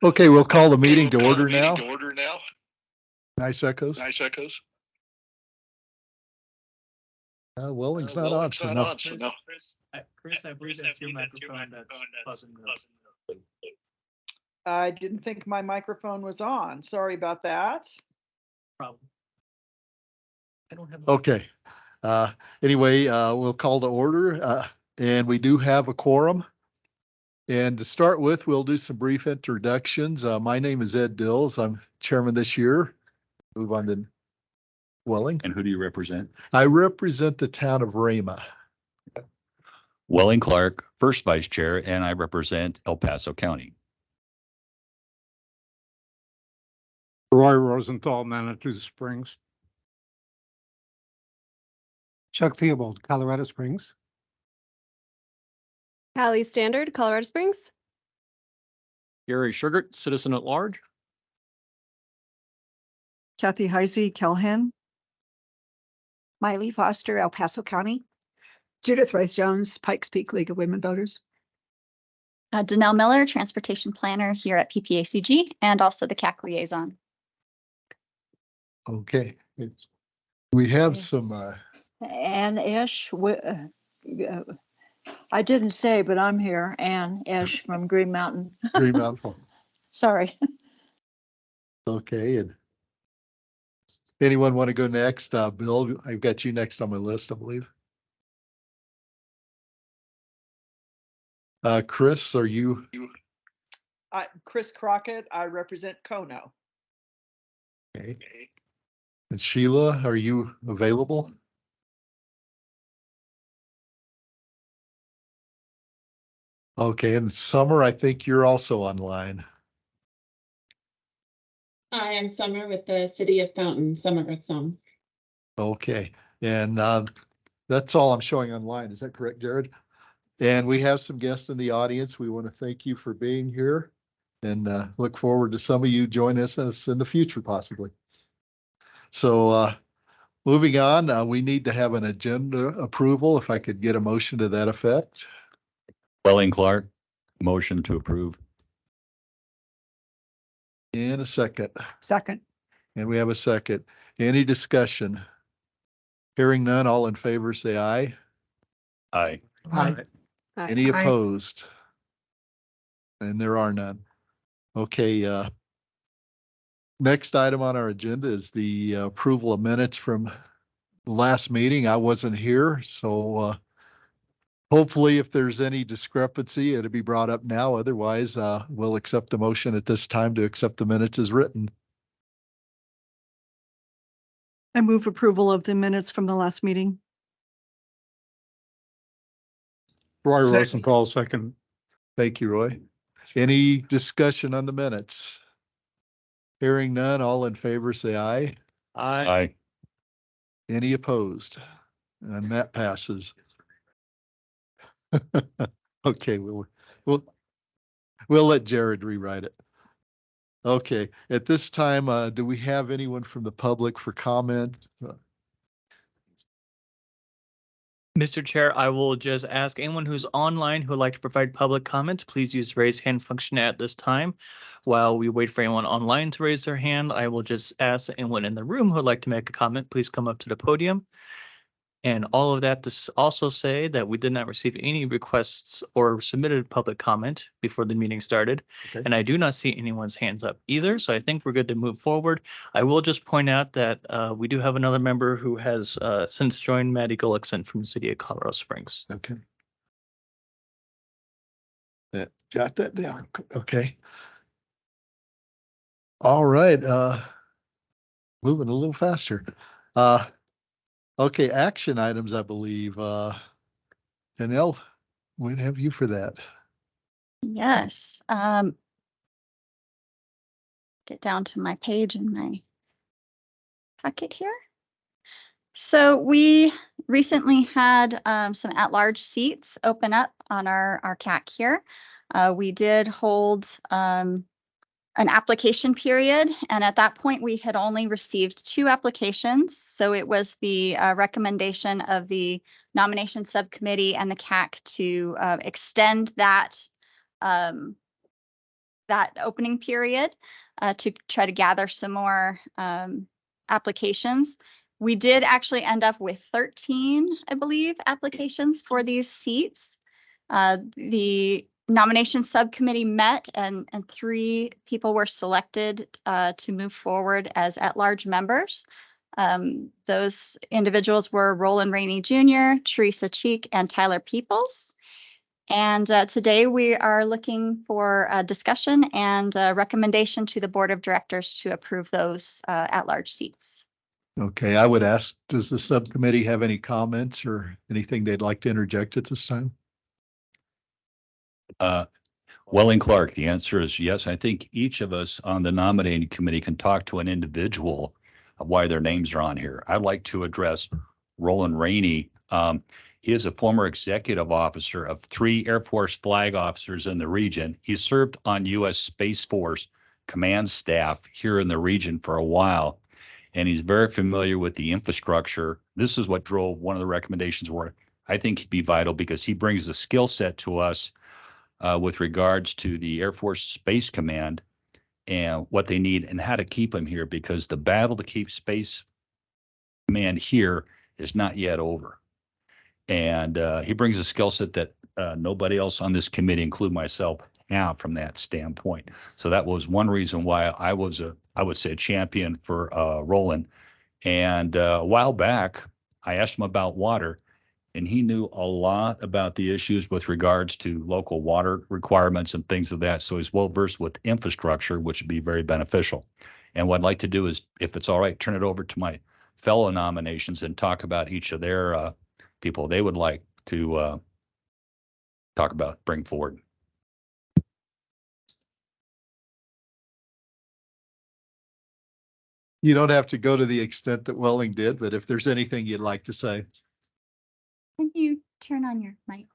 Okay, we'll call the meeting to order now. Nice echoes. Welling's not on, so no. Chris, I believe that's your microphone that's buzzing. I didn't think my microphone was on. Sorry about that. Problem. I don't have. Okay. Anyway, we'll call to order, and we do have a quorum. And to start with, we'll do some brief introductions. My name is Ed Dills. I'm chairman this year. Move on to Welling. And who do you represent? I represent the town of Rama. Welling Clark, first vice chair, and I represent El Paso County. Roy Rosenthal, Manitou Springs. Chuck Theobald, Colorado Springs. Hallie Standard, Colorado Springs. Gary Sugart, citizen at large. Kathy Heisey, Kelhan. Miley Foster, El Paso County. Judith Rice-Jones, Pikes Peak League of Women Voters. Danelle Miller, transportation planner here at PPACG and also the CAC liaison. Okay. We have some. Ann Esch, I didn't say, but I'm here. Ann Esch from Green Mountain. Green Mountain. Sorry. Okay. And anyone want to go next? Bill, I've got you next on my list, I believe. Chris, are you? Chris Crockett, I represent Kono. Okay. And Sheila, are you available? Okay, and Summer, I think you're also online. I am Summer with the City of Fountain, Summer Earth Song. Okay, and that's all I'm showing online. Is that correct, Jared? And we have some guests in the audience. We want to thank you for being here and look forward to some of you joining us in the future, possibly. So moving on, we need to have an agenda approval. If I could get a motion to that effect. Welling Clark, motion to approve. In a second. Second. And we have a second. Any discussion? Hearing none, all in favor, say aye. Aye. Aye. Any opposed? And there are none. Okay. Next item on our agenda is the approval of minutes from the last meeting. I wasn't here, so hopefully if there's any discrepancy, it'll be brought up now. Otherwise, we'll accept the motion at this time to accept the minutes as written. I move approval of the minutes from the last meeting. Roy Rosenthal, second. Thank you, Roy. Any discussion on the minutes? Hearing none, all in favor, say aye. Aye. Any opposed? And that passes. Okay, we'll let Jared rewrite it. Okay, at this time, do we have anyone from the public for comment? Mr. Chair, I will just ask anyone who's online who would like to provide public comment, please use the raise hand function at this time. While we wait for anyone online to raise their hand, I will just ask anyone in the room who would like to make a comment, please come up to the podium. And all of that to also say that we did not receive any requests or submitted public comment before the meeting started. Okay. And I do not see anyone's hands up either. So I think we're good to move forward. I will just point out that we do have another member who has since joined, Maddie Gullickson from the City of Colorado Springs. Okay. Jot that down. Okay. All right. Moving a little faster. Okay, action items, I believe. Danelle, we'd have you for that. Yes. Get down to my page in my packet here. So we recently had some at-large seats open up on our CAC here. We did hold an application period, and at that point we had only received 2 applications. So it was the recommendation of the nomination subcommittee and the CAC to extend that that opening period to try to gather some more applications. We did actually end up with 13, I believe, applications for these seats. The nomination subcommittee met and 3 people were selected to move forward as at-large members. Those individuals were Roland Rainey Jr., Teresa Cheek, and Tyler Peoples. And today we are looking for a discussion and a recommendation to the Board of Directors to approve those at-large seats. Okay, I would ask, does the subcommittee have any comments or anything they'd like to interject at this time? Welling Clark, the answer is yes. I think each of us on the nominating committee can talk to an individual of why their names are on here. I'd like to address Roland Rainey. He is a former executive officer of 3 Air Force flag officers in the region. He served on U.S. Space Force command staff here in the region for a while, and he's very familiar with the infrastructure. This is what drove one of the recommendations where I think he'd be vital because he brings the skill set to us with regards to the Air Force Space Command and what they need and how to keep him here, because the battle to keep Space Command here is not yet over. And he brings a skill set that nobody else on this committee, including myself, have from that standpoint. So that was one reason why I would say a champion for Roland. And a while back, I asked him about water, and he knew a lot about the issues with regards to local water requirements and things of that. So he's well versed with infrastructure, which would be very beneficial. And what I'd like to do is, if it's all right, turn it over to my fellow nominations and talk about each of their people they would like to talk about, bring forward. You don't have to go to the extent that Welling did, but if there's anything you'd like to say. Can you turn on your mic?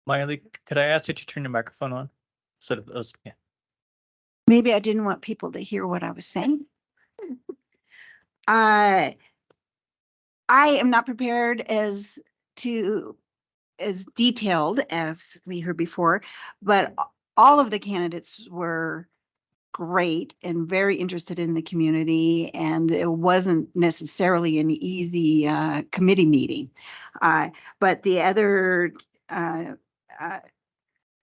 Miley, could I ask that you turn your microphone on? So that those, yeah. Maybe I didn't want people to hear what I was saying. I am not prepared as detailed as we heard before, but all of the candidates were great and very interested in the community, and it wasn't necessarily an easy committee meeting. But the other,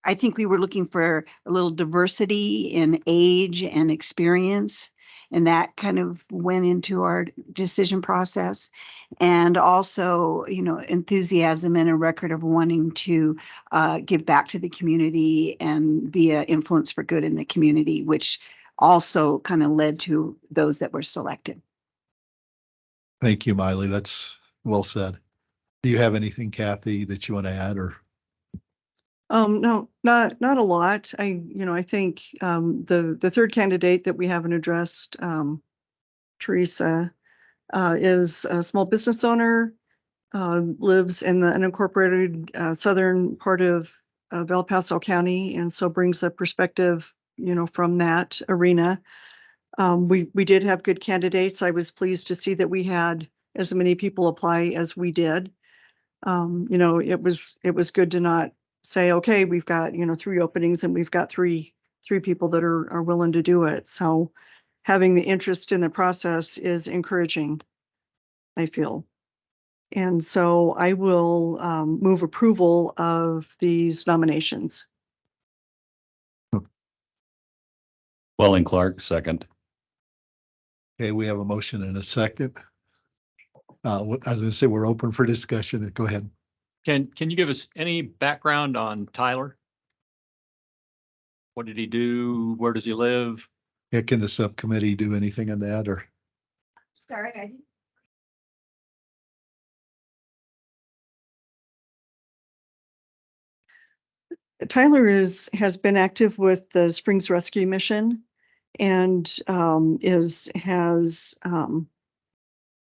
I think we were looking for a little diversity in age and experience, and that kind of went into our decision process. And also, you know, enthusiasm and a record of wanting to give back to the community and be an influence for good in the community, which also kind of led to those that were selected. Thank you, Miley. That's well said. Do you have anything, Kathy, that you want to add, or? No, not a lot. I think the third candidate that we haven't addressed, Teresa, is a small business owner, lives in the unincorporated southern part of El Paso County, and so brings a perspective, from that arena. We did have good candidates. I was pleased to see that we had as many people apply as we did. It was good to not say, okay, we've got, 3 openings and we've got three people that are willing to do it. So having the interest in the process is encouraging, I feel. And so I will move approval of these nominations. Welling Clark, second. Okay, we have a motion and a second. I was going to say we're open for discussion. Go ahead. Can you give us any background on Tyler? What did he do? Where does he live? Yeah, can the subcommittee do anything on that, or? Sorry, Tyler has been active with the Springs Rescue Mission and has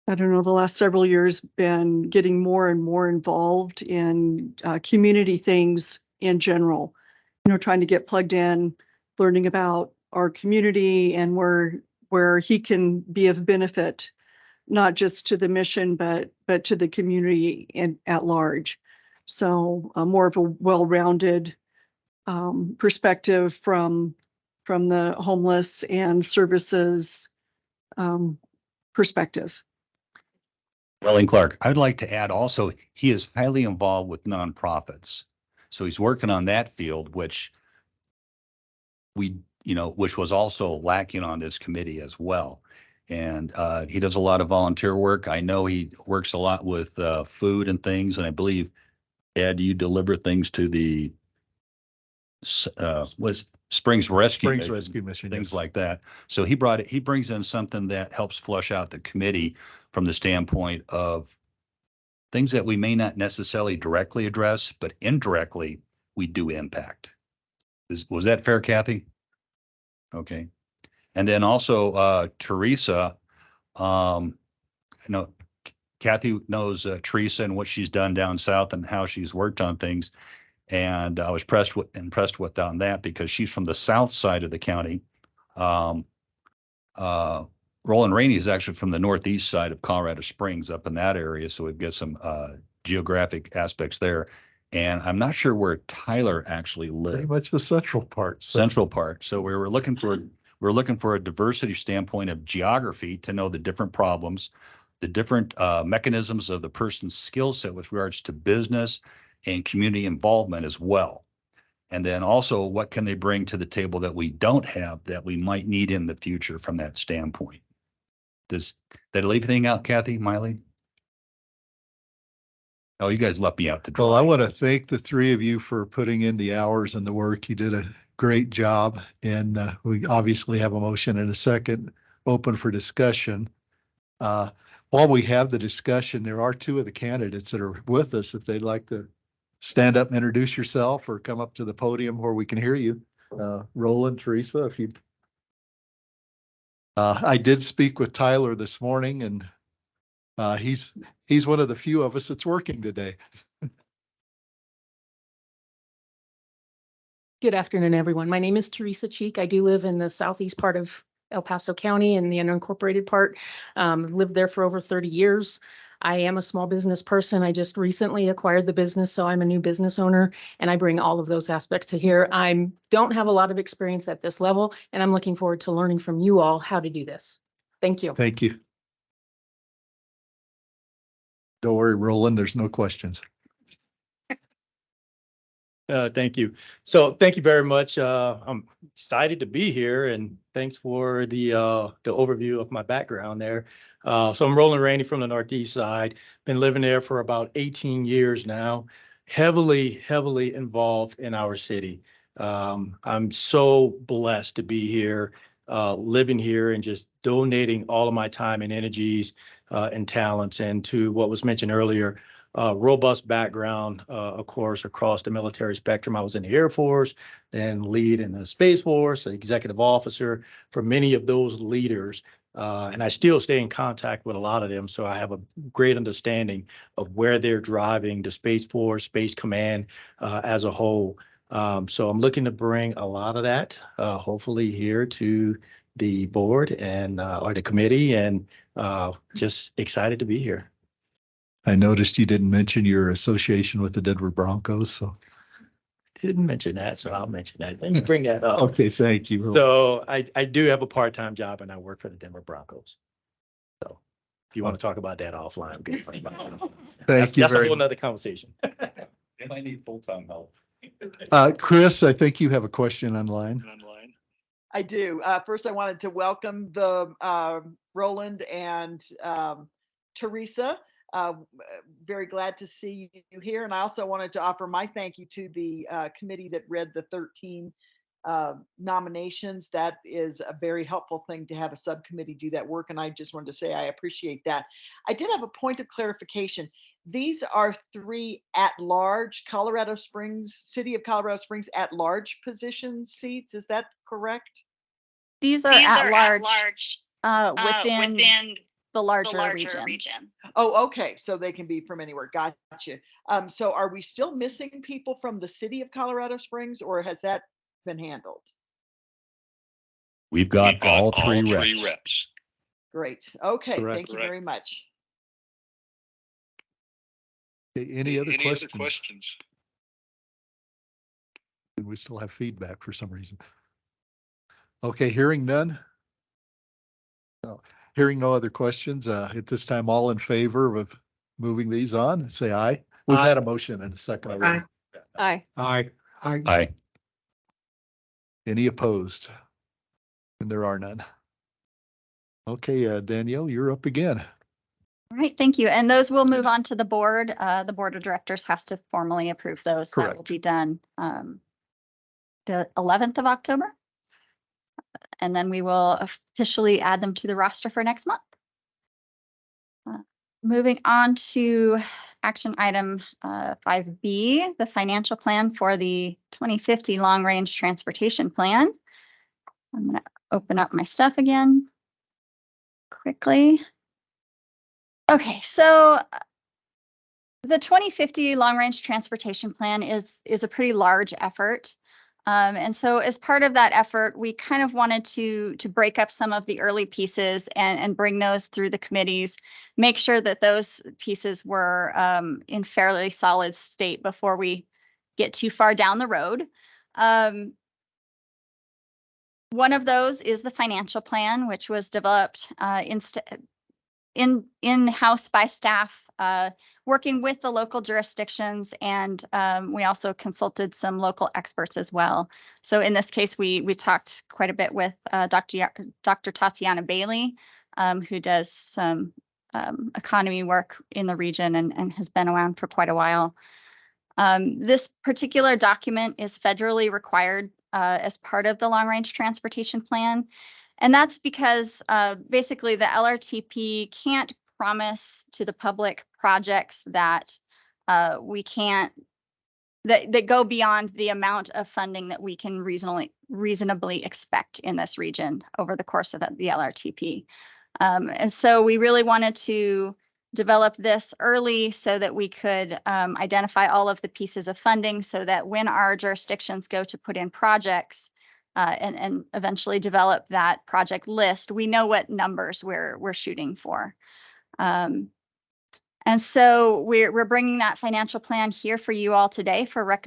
I don't know, the last several years been getting more and more involved in community things in general, trying to get plugged in, learning about our community and where he can be of benefit, not just to the mission, but to the community at large. So more of a well-rounded perspective from the homeless and services perspective. Welling Clark, I'd like to add also, he is highly involved with nonprofits. So he's working on that field, which which was also lacking on this committee as well. And he does a lot of volunteer work. I know he works a lot with food and things. And I believe, Ed, you deliver things to the Springs Rescue Mission, things yes. like that. So he brings in something that helps flush out the committee from the standpoint of things that we may not necessarily directly address, but indirectly we do impact. Was that fair, Kathy? Okay. And then also Teresa, Kathy knows Teresa and what she's done down south and how she's worked on things. And I was impressed with on that because she's from the south side of the county. Roland Rainey is actually from the northeast side of Colorado Springs, up in that area. So we've got some geographic aspects there. And I'm not sure where Tyler actually lives. Pretty much the central part. Central part. So we were looking for a diversity standpoint of geography to know the different problems, the different mechanisms of the person's skill set with regards to business and community involvement as well. And then also what can they bring to the table that we don't have that we might need in the future from that standpoint? Did I leave anything out, Kathy, Miley? Oh, you guys left me out to dry. Well, I want to thank the three of you for putting in the hours and the work. You did a great job. And we obviously have a motion and a second open for discussion. While we have the discussion, there are two of the candidates that are with us. If they'd like to stand up and introduce yourself or come up to the podium where we can hear you. Roland, Teresa, if you. I did speak with Tyler this morning, and he's one of the few of us that's working today. Good afternoon, everyone. My name is Teresa Cheek. I do live in the southeast part of El Paso County in the unincorporated part. I've lived there for over 30 years. I am a small business person. I just recently acquired the business, so I'm a new business owner, and I bring all of those aspects to here. I don't have a lot of experience at this level, and I'm looking forward to learning from you all how to do this. Thank you. Thank you. Don't worry, Roland, there's no questions. Thank you. So thank you very much. I'm excited to be here, and thanks for the overview of my background there. So I'm Roland Rainey from the Northeast side. Been living there for about 18 years now. Heavily involved in our city. I'm so blessed to be here, living here, and just donating all of my time and energies and talents into what was mentioned earlier. Robust background, of course, across the military spectrum. I was in the Air Force, then lead in the Space Force, executive officer for many of those leaders. And I still stay in contact with a lot of them. So I have a great understanding of where they're driving the Space Force, Space Command as a whole. So I'm looking to bring a lot of that, hopefully here to the board and or the committee, and just excited to be here. I noticed you didn't mention your association with the Denver Broncos, so. Didn't mention that, so I'll mention that. Let me bring that up. Okay, thank you. So I do have a part-time job, and I work for the Denver Broncos. So if you want to talk about that offline, I'm good. Thank you. That's a whole nother conversation. And I need full-time help. Chris, I think you have a question online. I do. First, I wanted to welcome the Roland and Teresa. Very glad to see you here. And I also wanted to offer my thank you to the committee that read the 13 nominations. That is a very helpful thing to have a subcommittee do that work. And I just wanted to say I appreciate that. I did have a point of clarification. These are 3 at-large Colorado Springs, City of Colorado Springs at-large position seats. Is that correct? These are at large within the larger region. Oh, okay. So they can be from anywhere. Gotcha. So are we still missing people from the City of Colorado Springs, or has that been handled? We've got all three reps. Great. Okay, Correct. thank you very much. Okay, any other questions? And we still have feedback for some reason. Okay, hearing none. No, hearing no other questions, at this time, all in favor of moving these on, say aye. We've had a motion and a second already. Aye. Aye. Aye. Any opposed? And there are none. Okay, Danielle, you're up again. All right, thank you. And those will move on to the board. The board of directors has to formally approve those. That will Correct. be done the 11th of October. And then we will officially add them to the roster for next month. Moving on to action item 5B, the financial plan for the 2050 Long Range Transportation Plan. I'm going to open up my stuff again quickly. Okay, so the 2050 Long Range Transportation Plan is a pretty large effort. And so as part of that effort, we kind of wanted to break up some of the early pieces and bring those through the committees, make sure that those pieces were in fairly solid state before we get too far down the road. One of those is the financial plan, which was developed in-house by staff, working with the local jurisdictions, and we also consulted some local experts as well. So in this case, we talked quite a bit with Dr. Tatiana Bailey, who does some economy work in the region and has been around for quite a while. This particular document is federally required as part of the Long Range Transportation Plan. And that's because basically the LRTP can't promise to the public projects that we can't, that go beyond the amount of funding that we can reasonably expect in this region over the course of the LRTP. And so we really wanted to develop this early so that we could identify all of the pieces of funding so that when our jurisdictions go to put in projects, and eventually develop that project list, we know what numbers we're shooting for. And so we're bringing that financial plan here for you all today for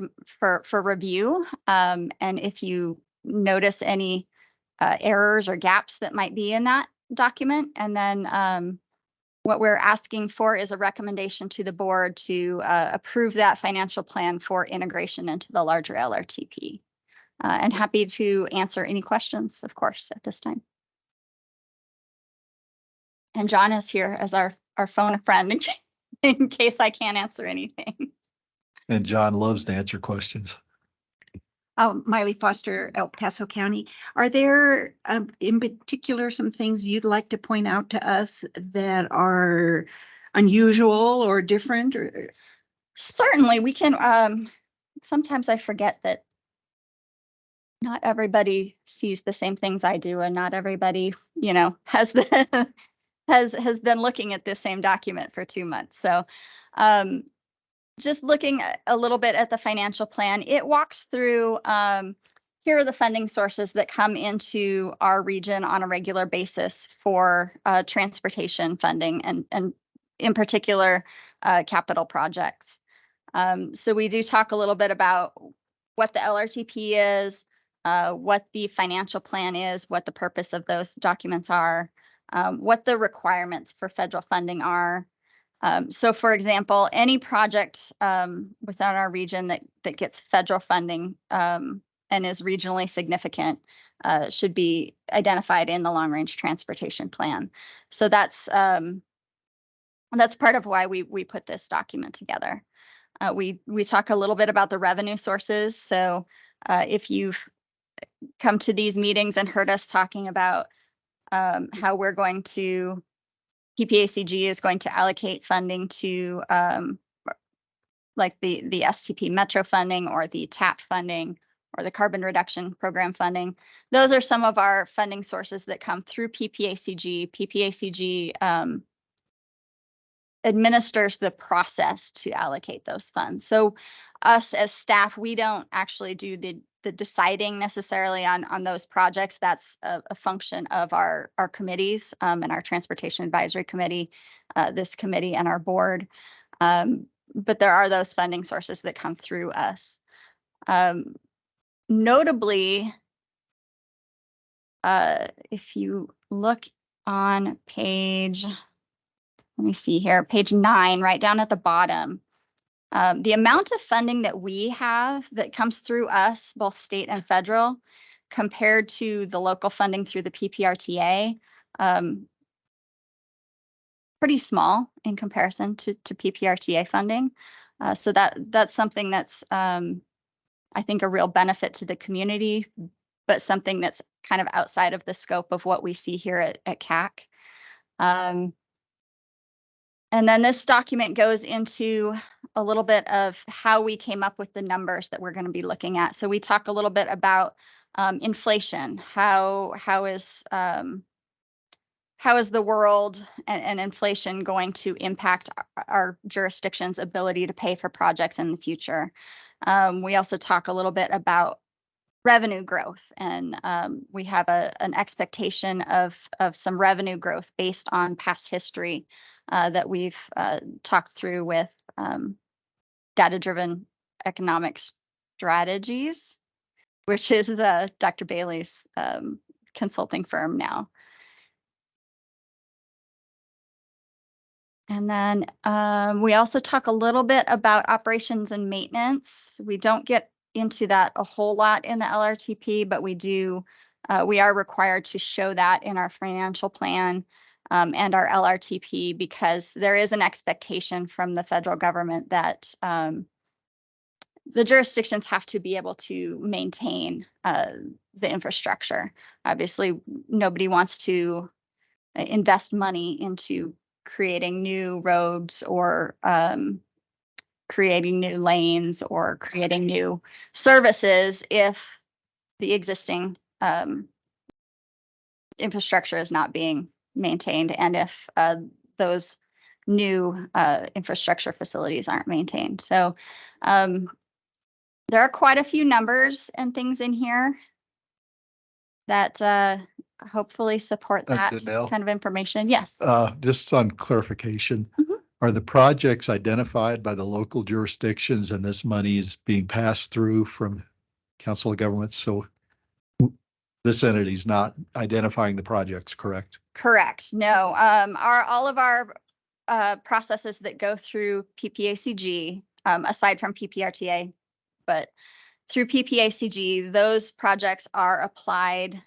review. And if you notice any errors or gaps that might be in that document, and then what we're asking for is a recommendation to the board to approve that financial plan for integration into the larger LRTP. And happy to answer any questions, of course, at this time. And John is here as our phone friend in case I can't answer anything. And John loves to answer questions. Miley Foster, El Paso County. Are there in particular some things you'd like to point out to us that are unusual or different? Or certainly we can. Sometimes I forget that not everybody sees the same things I do, and not everybody, has has been looking at this same document for 2 months. So just looking a little bit at the financial plan, it walks through here are the funding sources that come into our region on a regular basis for transportation funding and in particular capital projects. So we do talk a little bit about what the LRTP is, what the financial plan is, what the purpose of those documents are, what the requirements for federal funding are. So for example, any project within our region that gets federal funding and is regionally significant should be identified in the Long Range Transportation Plan. So that's part of why we put this document together. We talk a little bit about the revenue sources. So if you've come to these meetings and heard us talking about how we're going to, PPACG is going to allocate funding to like the STP Metro funding or the TAP funding or the Carbon Reduction Program funding. Those are some of our funding sources that come through PPACG. PPACG administers the process to allocate those funds. So us as staff, we don't actually do the deciding necessarily on those projects. That's a function of our committees, and our Transportation Advisory Committee, this committee, and our board. But there are those funding sources that come through us. Notably, if you look on page, let me see here, page 9, right down at the bottom, the amount of funding that we have that comes through us, both state and federal, compared to the local funding through the PPRTA, pretty small in comparison to PPRTA funding. So that's something that's, I think, a real benefit to the community, but something that's kind of outside of the scope of what we see here at CAC. And then this document goes into a little bit of how we came up with the numbers that we're going to be looking at. So we talk a little bit about inflation. How is the world and inflation going to impact our jurisdiction's ability to pay for projects in the future? We also talk a little bit about revenue growth, and we have an expectation of some revenue growth based on past history that we've talked through with data-driven economic strategies, which is Dr. Bailey's consulting firm now. And then we also talk a little bit about operations and maintenance. We don't get into that a whole lot in the LRTP, but we are required to show that in our financial plan and our LRTP, because there is an expectation from the federal government that the jurisdictions have to be able to maintain the infrastructure. Obviously, nobody wants to invest money into creating new roads or creating new lanes or creating new services if the existing infrastructure is not being maintained, and if those new infrastructure facilities aren't maintained. So there are quite a few numbers and things in here that hopefully support that Janelle, kind of information. Yes. just on clarification, Mhm. are the projects identified by the local jurisdictions and this money is being passed through from Council of Governments? So this entity is not identifying the projects, correct? Correct. No, all of our processes that go through PPACG, aside from PPRTA, but through PPACG, those projects are applied.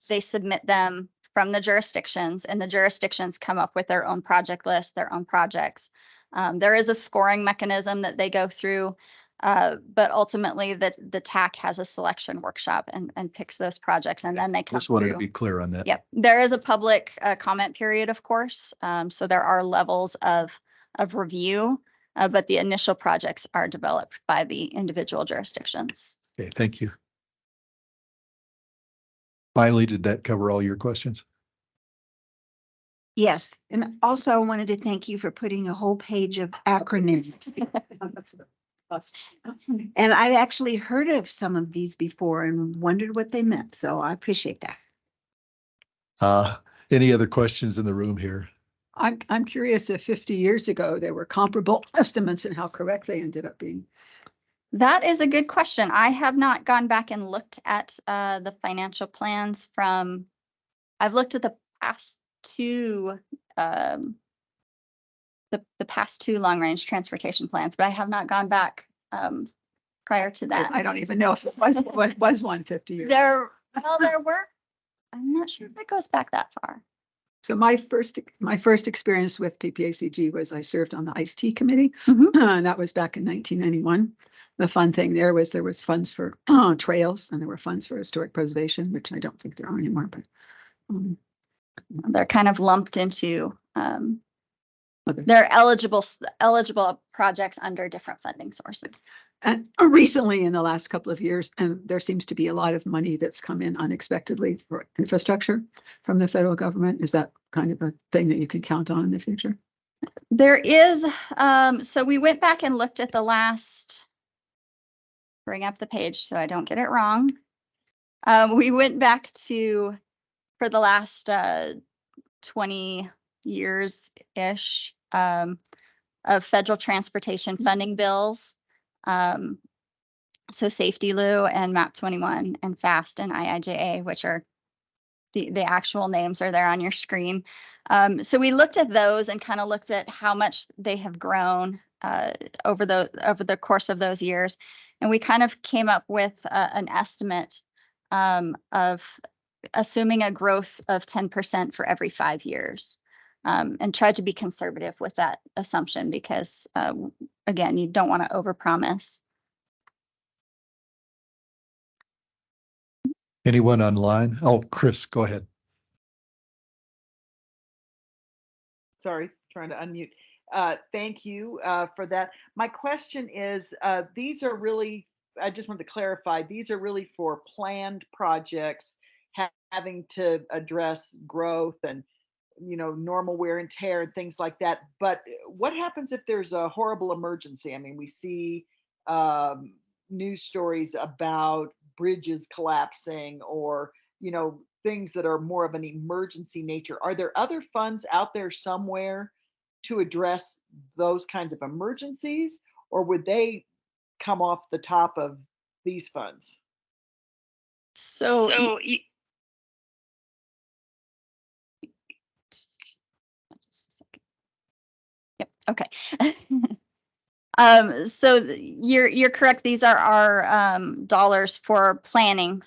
They submit them from the jurisdictions, and the jurisdictions come up with their own project list, their own projects. There is a scoring mechanism that they go through, but ultimately the TAC has a selection workshop and picks those projects, and then they come Just wanted to through. be clear on that. Yep, there is a public comment period, of course. So there are levels of review, but the initial projects are developed by the individual jurisdictions. Okay, thank you. Finally, did that cover all your questions? Yes, and also I wanted to thank you for putting a whole page of acronyms. And I've actually heard of some of these before and wondered what they meant, so I appreciate that. Any other questions in the room here? I'm curious if 50 years ago there were comparable estimates and how correct they ended up being. That is a good question. I have not gone back and looked at the financial plans from, I've looked at the past two, the past two long-range transportation plans, but I have not gone back prior to that. I don't even know if it was one 50 years. There were, I'm not sure if it goes back that far. So my first experience with PPACG was I served on the ICE-T committee, Mhm. and that was back in 1991. The fun thing there was funds for trails, and there were funds for historic preservation, which I don't think there are anymore, but They're kind of lumped into, they're eligible projects under different funding sources. and recently in the last couple of years, and there seems to be a lot of money that's come in unexpectedly for infrastructure from the federal government. Is that kind of a thing that you can count on in the future? There is, so we went back and looked at the last bring up the page so I don't get it wrong. We went back to, for the last 20 years-ish, of federal transportation funding bills. So Safety Lou and MAP 21 and FAST and IIJA, which are the actual names are there on your screen. So we looked at those and kind of looked at how much they have grown over the course of those years. And we kind of came up with an estimate of assuming a growth of 10% for every 5 years. And tried to be conservative with that assumption because, again, you don't want to overpromise. Anyone online? Oh, Chris, go ahead. Sorry, trying to unmute. Thank you for that. My question is, these are really, I just wanted to clarify, these are really for planned projects having to address growth and normal wear and tear and things like that. But what happens if there's a horrible emergency? I mean, we see news stories about bridges collapsing or, things that are more of an emergency nature. Are there other funds out there somewhere to address those kinds of emergencies, or would they come off the top of these funds? So yep. Okay. So you're correct. These are our dollars for planning.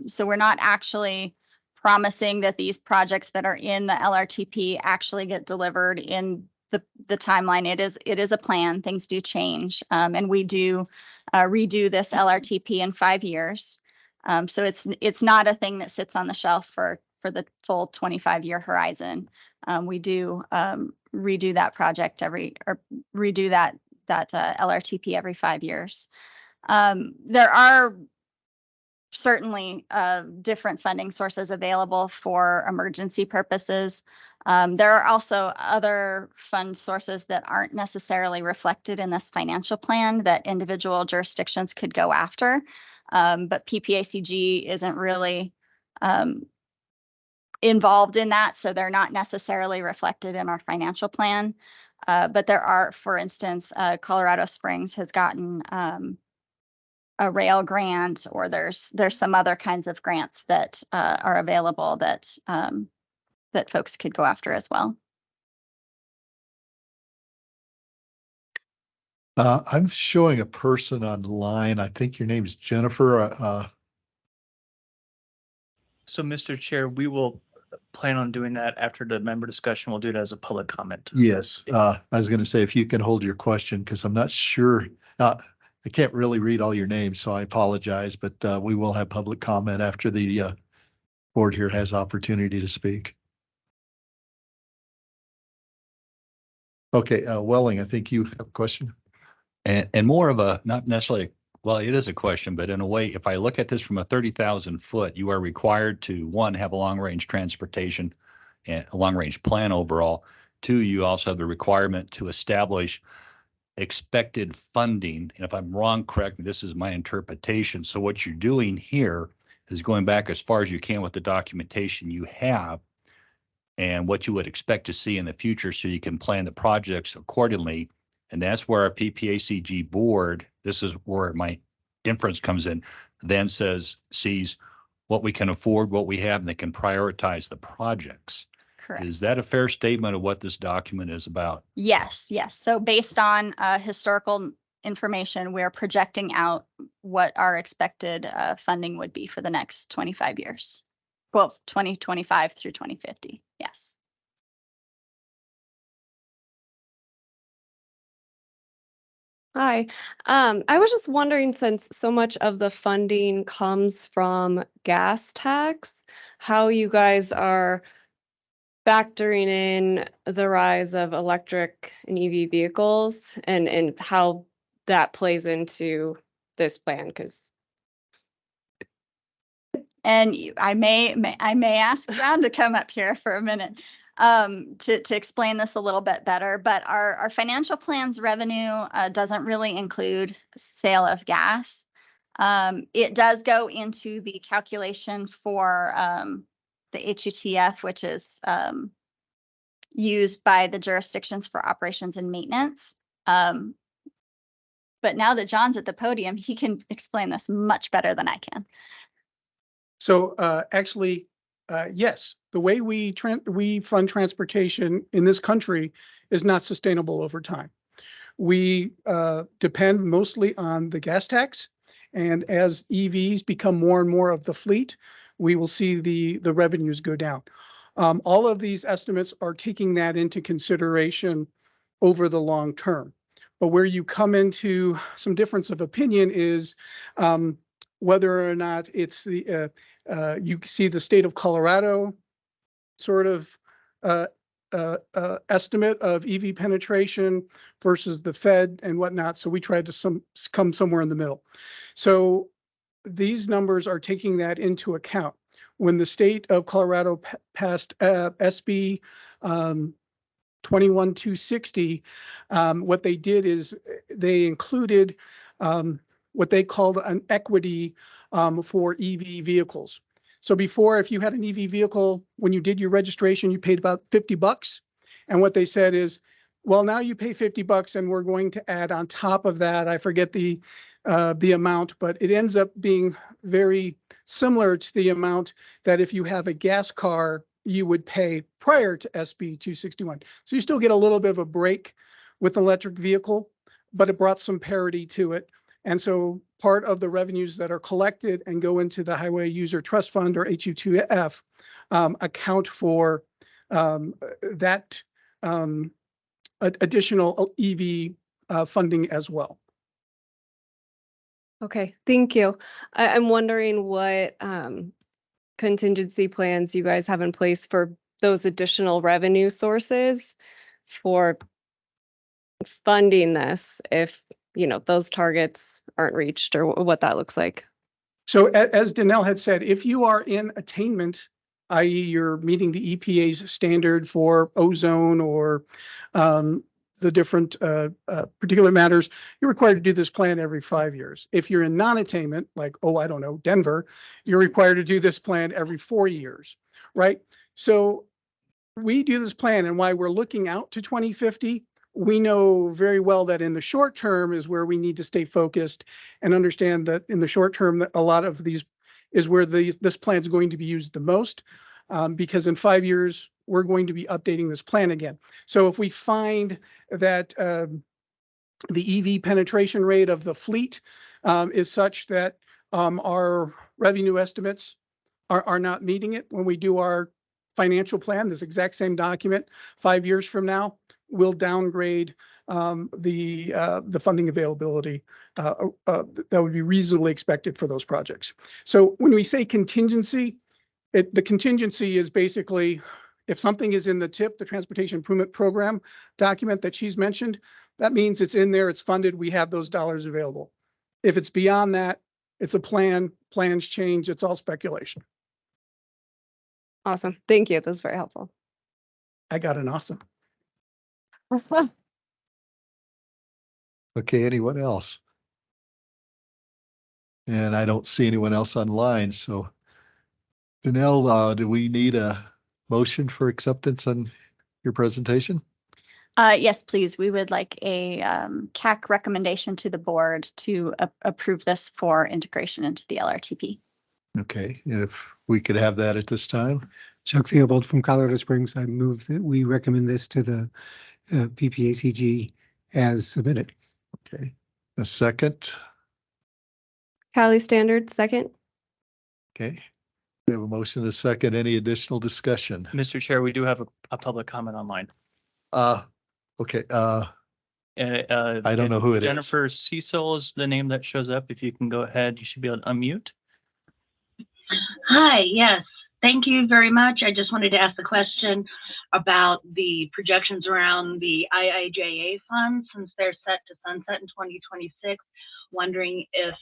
So we're not actually promising that these projects that are in the LRTP actually get delivered in the timeline. It is a plan. Things do change, and we do redo this LRTP in 5 years. So it's not a thing that sits on the shelf for the full 25-year horizon. We do redo that project redo that LRTP every 5 years. There are certainly different funding sources available for emergency purposes. There are also other fund sources that aren't necessarily reflected in this financial plan that individual jurisdictions could go after. But PPACG isn't really involved in that, so they're not necessarily reflected in our financial plan. But there are, for instance, Colorado Springs has gotten a rail grant, or there's some other kinds of grants that are available that that folks could go after as well. I'm showing a person online. I think your name is Jennifer. So, Mr. Chair, we will plan on doing that after the member discussion. We'll do it as a public comment. Yes, I was going to say, if you can hold your question, because I'm not sure. I can't really read all your names, so I apologize, but we will have public comment after the board here has opportunity to speak. Okay, Welling, I think you have a question. And more of a, not necessarily, well, it is a question, but in a way, if I look at this from a 30,000 foot, you are required to, one, have a long range transportation and a long range plan overall. Two, you also have the requirement to establish expected funding. And if I'm wrong, correct me, this is my interpretation. So what you're doing here is going back as far as you can with the documentation you have and what you would expect to see in the future so you can plan the projects accordingly. And that's where our PPACG board, this is where my inference comes in, then sees what we can afford, what we have, and they can prioritize the projects. Correct. Is that a fair statement of what this document is about? Yes. So based on historical information, we're projecting out what our expected funding would be for the next 25 years. Well, 2025 through 2050. Yes. Hi. I was just wondering, since so much of the funding comes from gas tax, how you guys are factoring in the rise of electric and EV vehicles and how that plays into this plan, because And I may ask Brown to come up here for a minute to explain this a little bit better. But our financial plan's revenue doesn't really include sale of gas. It does go into the calculation for the HUTF, which is used by the jurisdictions for operations and maintenance. But now that John's at the podium, he can explain this much better than I can. So actually, yes, the way we fund transportation in this country is not sustainable over time. We depend mostly on the gas tax, and as EVs become more and more of the fleet, we will see the revenues go down. All of these estimates are taking that into consideration over the long term. But where you come into some difference of opinion is whether or not it's the you see the state of Colorado sort of estimate of EV penetration versus the Fed and whatnot. So we tried to come somewhere in the middle. So these numbers are taking that into account. When the state of Colorado passed SB 21260, what they did is they included what they called an equity for EV vehicles. So before, if you had an EV vehicle, when you did your registration, you paid about $50. And what they said is, well, now you pay $50 and we're going to add on top of that, I forget the amount, but it ends up being very similar to the amount that if you have a gas car, you would pay prior to SB 261. So you still get a little bit of a break with an electric vehicle, but it brought some parity to it. And so part of the revenues that are collected and go into the Highway User Trust Fund, or HU2F, account for that additional EV funding as well. Okay, thank you. I'm wondering what contingency plans you guys have in place for those additional revenue sources for funding this if, you know, those targets aren't reached, or what that looks like. So as Danelle had said, if you are in attainment, i.e. you're meeting the EPA's standard for ozone or the different particular matters, you're required to do this plan every 5 years. If you're in non-attainment, like, oh, I don't know, Denver, you're required to do this plan every 4 years, right? So we do this plan, and why we're looking out to 2050, we know very well that in the short term is where we need to stay focused and understand that in the short term, that a lot of these is where this plan is going to be used the most, because in 5 years, we're going to be updating this plan again. So if we find that the EV penetration rate of the fleet is such that our revenue estimates are not meeting it when we do our financial plan, this exact same document 5 years from now, we'll downgrade the funding availability that would be reasonably expected for those projects. So when we say contingency, the contingency is basically if something is in the TIP, the Transportation Improvement Program document that she's mentioned, that means it's in there, it's funded, we have those dollars available. If it's beyond that, it's a plan, plans change, it's all speculation. Awesome. Thank you. That's very helpful. I got an awesome. Okay, anyone else? And I don't see anyone else online, so Danelle, do we need a motion for acceptance on your presentation? Yes, please. We would like a CAC recommendation to the board to approve this for integration into the LRTP. Okay, if we could have that at this time. Chuck Theobald from Colorado Springs. I move that we recommend this to the PPACG as submitted. Okay, a second. Cali Standard, second. Okay, we have a motion, a second. Any additional discussion? Mr. Chair, we do have a public comment online. Okay. I don't know who it is. Jennifer Cecil is the name that shows up. If you can go ahead, you should be able to unmute. Hi, yes. Thank you very much. I just wanted to ask the question about the projections around the IIJA funds, since they're set to sunset in 2026. Wondering if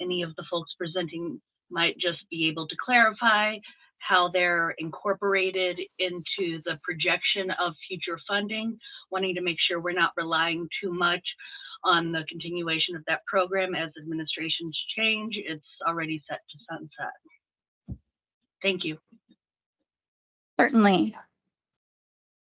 any of the folks presenting might just be able to clarify how they're incorporated into the projection of future funding, wanting to make sure we're not relying too much on the continuation of that program as administrations change. It's already set to sunset. Thank you. Certainly.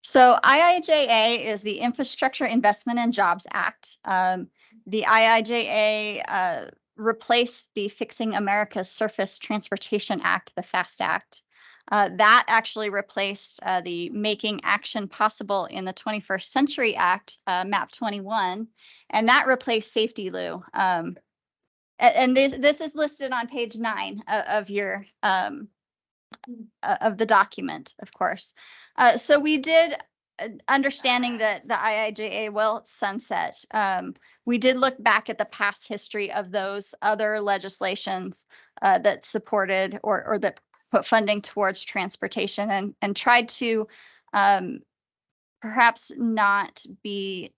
So IIJA is the Infrastructure Investment and Jobs Act. The IIJA replaced the Fixing America's Surface Transportation Act, the FAST Act. That actually replaced the Making Action Possible in the 21st Century Act, MAP 21, and that replaced Safety Lou. And this is listed on page 9 of your of the document, of course. So we did, understanding that the IIJA will sunset, we did look back at the past history of those other legislations that supported or that put funding towards transportation and tried to perhaps not be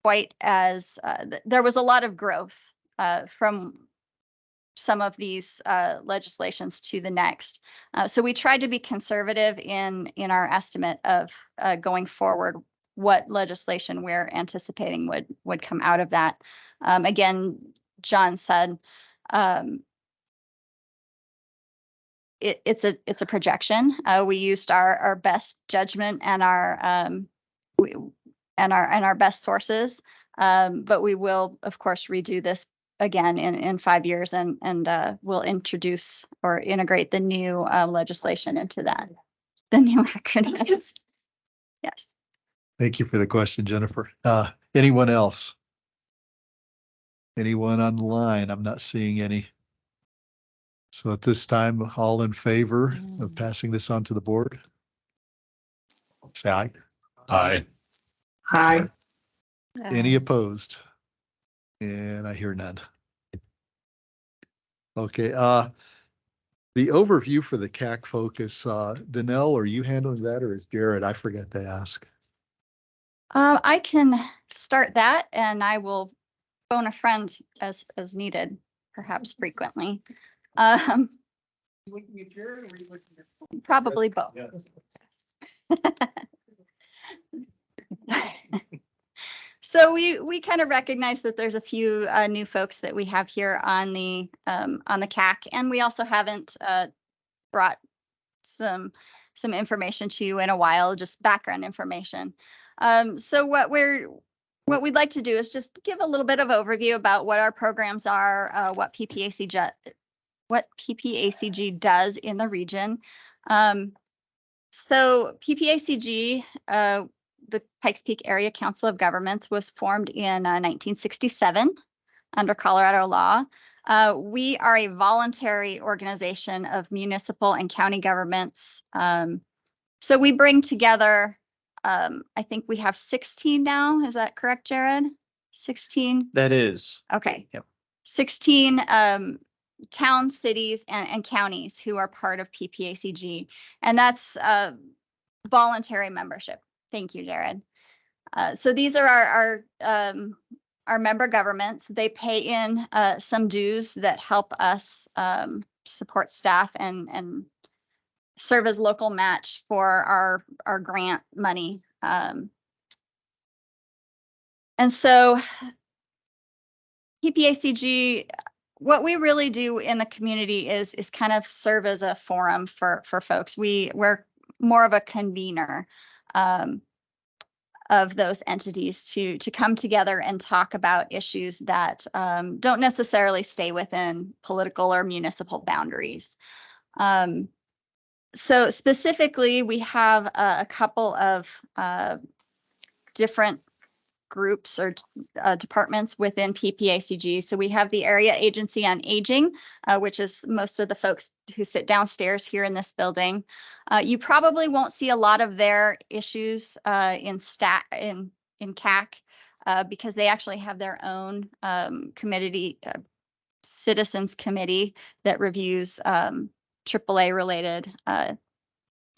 quite as, there was a lot of growth from some of these legislations to the next. So we tried to be conservative in our estimate of going forward, what legislation we're anticipating would come out of that. Again, John said it's a projection. We used our best judgment and our best sources, but we will of course redo this again in 5 years and we'll introduce or integrate the new legislation into that, the new acronyms. Yes. Thank you for the question, Jennifer. Anyone else? Anyone online? I'm not seeing any. So at this time, all in favor of passing this on to the board? Say aye. Aye. Hi. Any opposed? And I hear none. Okay, the overview for the CAC focus, Danelle, are you handling that or is Jared? I forgot to ask. I can start that and I will phone a friend as needed, perhaps frequently. Probably both. So we kind of recognize that there's a few new folks that we have here on the CAC, and we also haven't brought some information to you in a while, just background information. So what we'd like to do is just give a little bit of overview about what our programs are, what PPACG does in the region. So PPACG, the Pikes Peak Area Council of Governments, was formed in 1967 under Colorado law. We are a voluntary organization of municipal and county governments. So we bring together, I think we have 16 now. Is that correct, Jared? 16? That is. Okay. Yep. 16 towns, cities, and counties who are part of PPACG. And that's voluntary membership. Thank you, Jared. So these are our member governments. They pay in some dues that help us support staff and serve as local match for our grant money. And so PPACG, what we really do in the community is kind of serve as a forum for folks. We're more of a convener of those entities to come together and talk about issues that don't necessarily stay within political or municipal boundaries. So specifically, we have a couple of different groups or departments within PPACG. So we have the Area Agency on Aging, which is most of the folks who sit downstairs here in this building. You probably won't see a lot of their issues in CAC because they actually have their own committee, citizens committee that reviews AAA related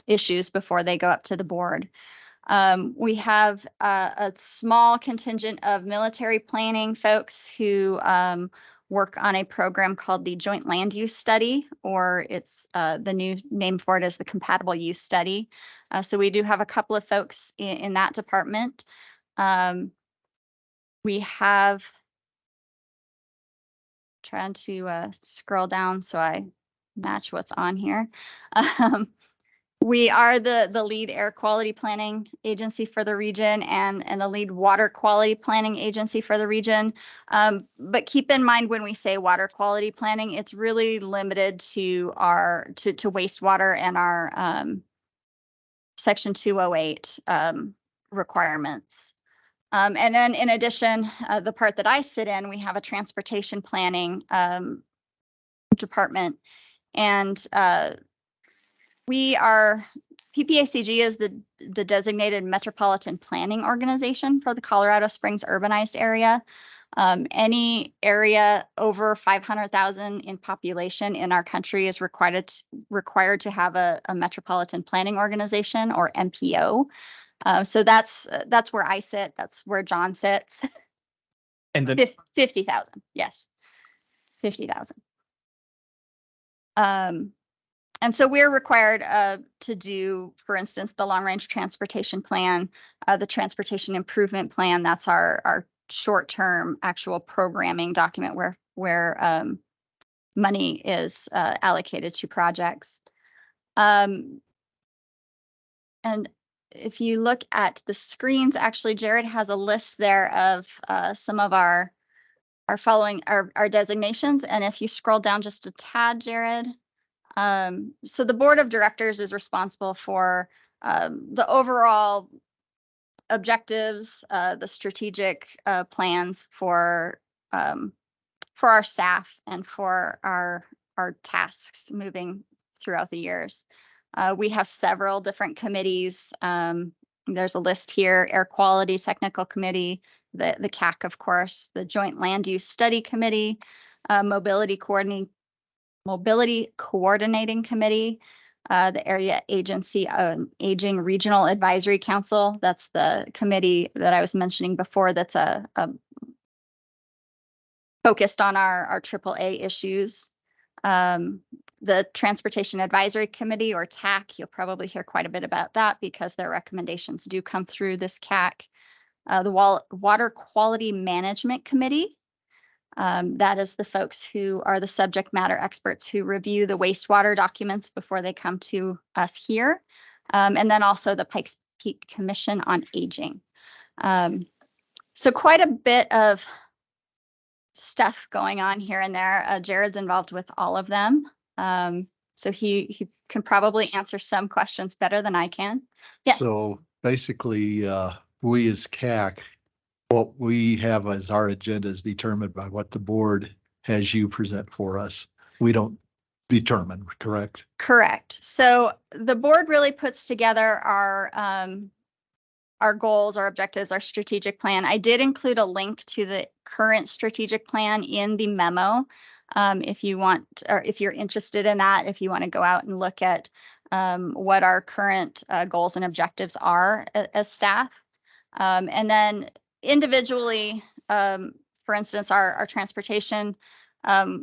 issues before they go up to the board. We have a small contingent of military planning folks who work on a program called the Joint Land Use Study, or it's the new name for it is the Compatible Use Study. So we do have a couple of folks in that department. we have, trying to scroll down so I match what's on here. We are the lead air quality planning agency for the region and the lead water quality planning agency for the region. But keep in mind when we say water quality planning, it's really limited to our to wastewater and our Section 208 requirements. And then in addition, the part that I sit in, we have a transportation planning department, and we are, PPACG is the designated metropolitan planning organization for the Colorado Springs urbanized area. Any area over 500,000 in population in our country is required to have a metropolitan planning organization, or MPO. So that's where I sit. That's where John sits. And then 50,000. Yes. 50,000. And so we're required to do, for instance, the long range transportation plan, the transportation improvement plan. That's our short-term actual programming document where money is allocated to projects. And if you look at the screens, actually, Jared has a list there of some of our following our designations. And if you scroll down just a tad, Jared, so the board of directors is responsible for the overall objectives, the strategic plans for our staff and for our tasks moving throughout the years. We have several different committees. There's a list here: Air Quality Technical Committee, the CAC, of course, the Joint Land Use Study Committee, Mobility Coordinating Committee, the Area Agency Aging Regional Advisory Council. That's the committee that I was mentioning before that's focused on our AAA issues. The Transportation Advisory Committee, or TAC, you'll probably hear quite a bit about that because their recommendations do come through this CAC. The Water Quality Management Committee. That is the folks who are the subject matter experts who review the wastewater documents before they come to us here. And then also the Pikes Peak Commission on Aging. So quite a bit of stuff going on here and there. Jared's involved with all of them. So he can probably answer some questions better than I can. Yeah. So basically, we as CAC, what we have as our agenda is determined by what the board has you present for us. We don't determine, correct? Correct. So the board really puts together our goals, our objectives, our strategic plan. I did include a link to the current strategic plan in the memo. If you want, or if you're interested in that, if you want to go out and look at what our current goals and objectives are as staff. And then individually, for instance, our transportation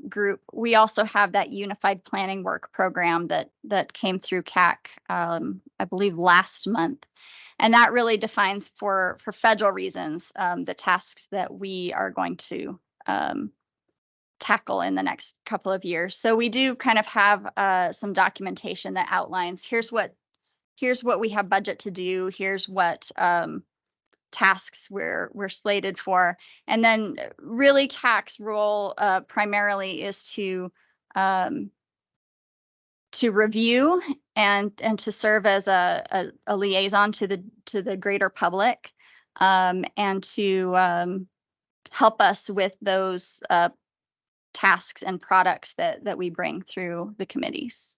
group, we also have that unified planning work program that came through CAC, I believe last month. And that really defines for federal reasons, the tasks that we are going to tackle in the next couple of years. So we do kind of have some documentation that outlines, here's what we have budget to do, here's what tasks we're slated for. And then really CAC's role primarily is to review and to serve as a liaison to the greater public, and to help us with those tasks and products that we bring through the committees.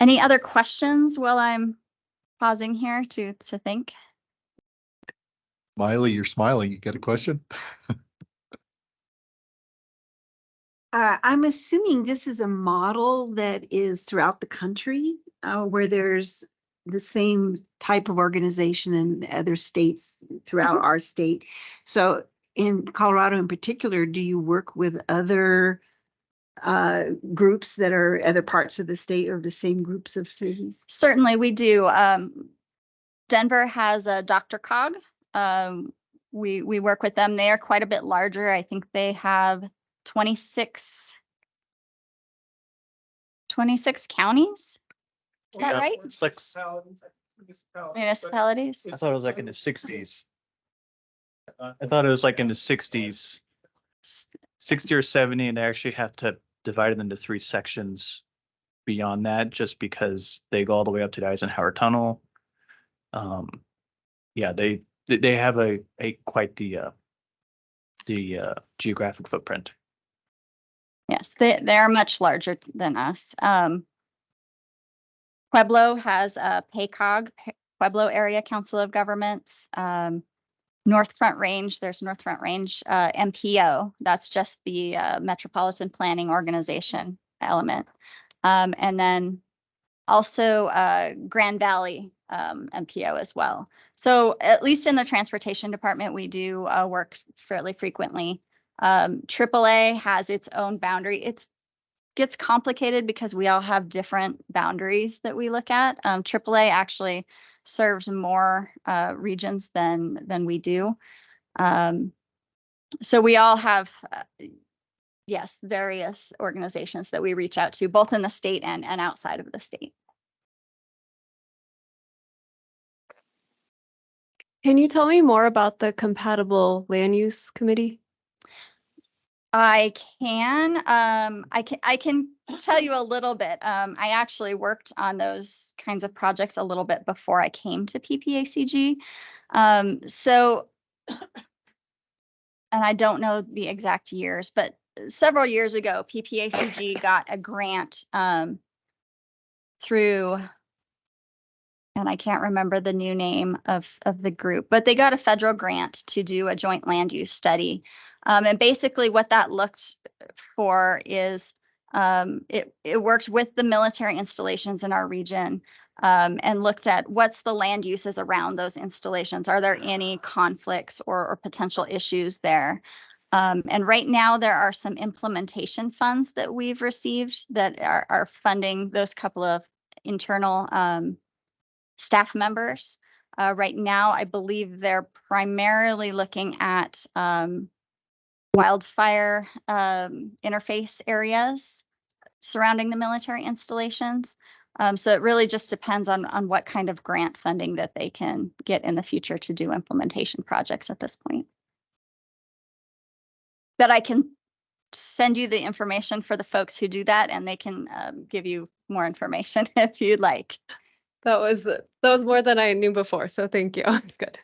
Any other questions while I'm pausing here to think? Miley, you're smiling. You got a question? I'm assuming this is a model that is throughout the country, where there's the same type of organization in other states throughout our state. So in Colorado in particular, do you work with other groups that are other parts of the state or the same groups of cities? Certainly we do. Denver has a Dr. Cog. We work with them. They are quite a bit larger. I think they have 26 counties. Is that right? It's like, Municipalities. I thought it was like in the 60s. I thought it was like in the 60s, 60 or 70, and they actually have to divide it into 3 sections beyond that, just because they go all the way up to the Eisenhower Tunnel. Yeah, they have a quite the geographic footprint. Yes, they are much larger than us. Pueblo has a PACOG, Pueblo Area Council of Governments. North Front Range, there's North Front Range MPO. That's just the Metropolitan Planning Organization element. And then also Grand Valley MPO as well. So at least in the transportation department, we do work fairly frequently. AAA has its own boundary. It gets complicated because we all have different boundaries that we look at. AAA actually serves more regions than we do. So we all have, yes, various organizations that we reach out to, both in the state and outside of the state. Can you tell me more about the compatible land use committee? I can. I can tell you a little bit. I actually worked on those kinds of projects a little bit before I came to PPACG. So, and I don't know the exact years, but several years ago, PPACG got a grant through, and I can't remember the new name of the group, but they got a federal grant to do a joint land use study. And basically what that looked for is it worked with the military installations in our region and looked at what's the land uses around those installations. Are there any conflicts or potential issues there? And right now there are some implementation funds that we've received that are funding those couple of internal staff members. Right now, I believe they're primarily looking at wildfire interface areas surrounding the military installations. So it really just depends on what kind of grant funding that they can get in the future to do implementation projects at this point. But I can send you the information for the folks who do that, and they can give you more information if you'd like. That was more than I knew before, so thank you. It's good.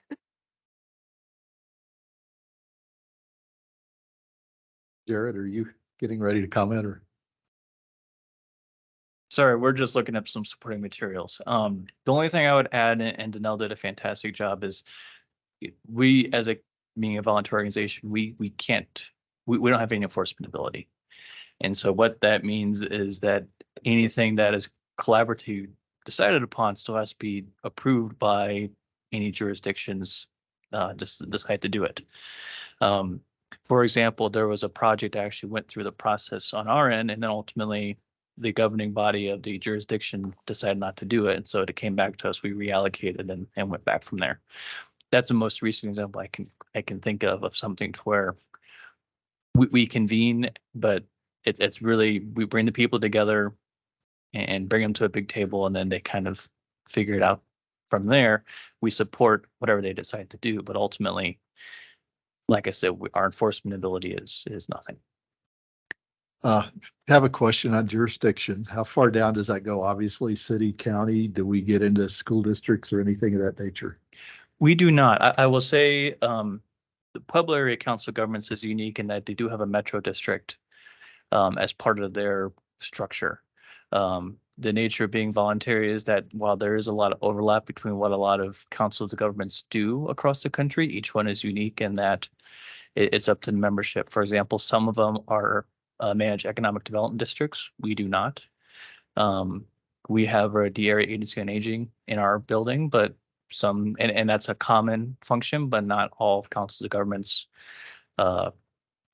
Jared, are you getting ready to comment or? Sorry, we're just looking up some supporting materials. The only thing I would add, and Danelle did a fantastic job, is we, as a being a volunteer organization, we don't have any enforcement ability. And so what that means is that anything that is collaborative decided upon still has to be approved by any jurisdictions decide to do it. For example, there was a project that actually went through the process on our end, and then ultimately the governing body of the jurisdiction decided not to do it. And so it came back to us, we reallocated and went back from there. That's the most recent example I can think of something to where we convene, but it's really, we bring the people together and bring them to a big table, and then they kind of figure it out from there. We support whatever they decide to do, but ultimately, like I said, our enforcement ability is nothing. Have a question on jurisdiction. How far down does that go? Obviously, city, county. Do we get into school districts or anything of that nature? We do not. I will say the Pueblo Area Council of Governments is unique in that they do have a metro district as part of their structure. The nature of being voluntary is that while there is a lot of overlap between what a lot of councils of governments do across the country, each one is unique in that it's up to the membership. For example, some of them are managed economic development districts. We do not. We have the Area Agency on Aging in our building, but some, and that's a common function, but not all councils of governments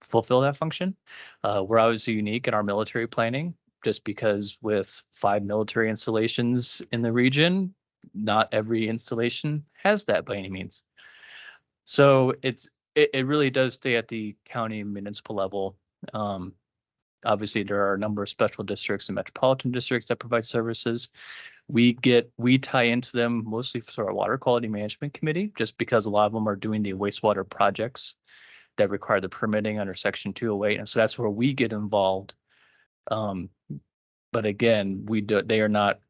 fulfill that function. We're obviously unique in our military planning, just because with 5 military installations in the region, not every installation has that by any means. So it really does stay at the county municipal level. Obviously, there are a number of special districts and metropolitan districts that provide services. We tie into them mostly through our water quality management committee, just because a lot of them are doing the wastewater projects that require the permitting under Section 208. And so that's where we get involved. But again, they are not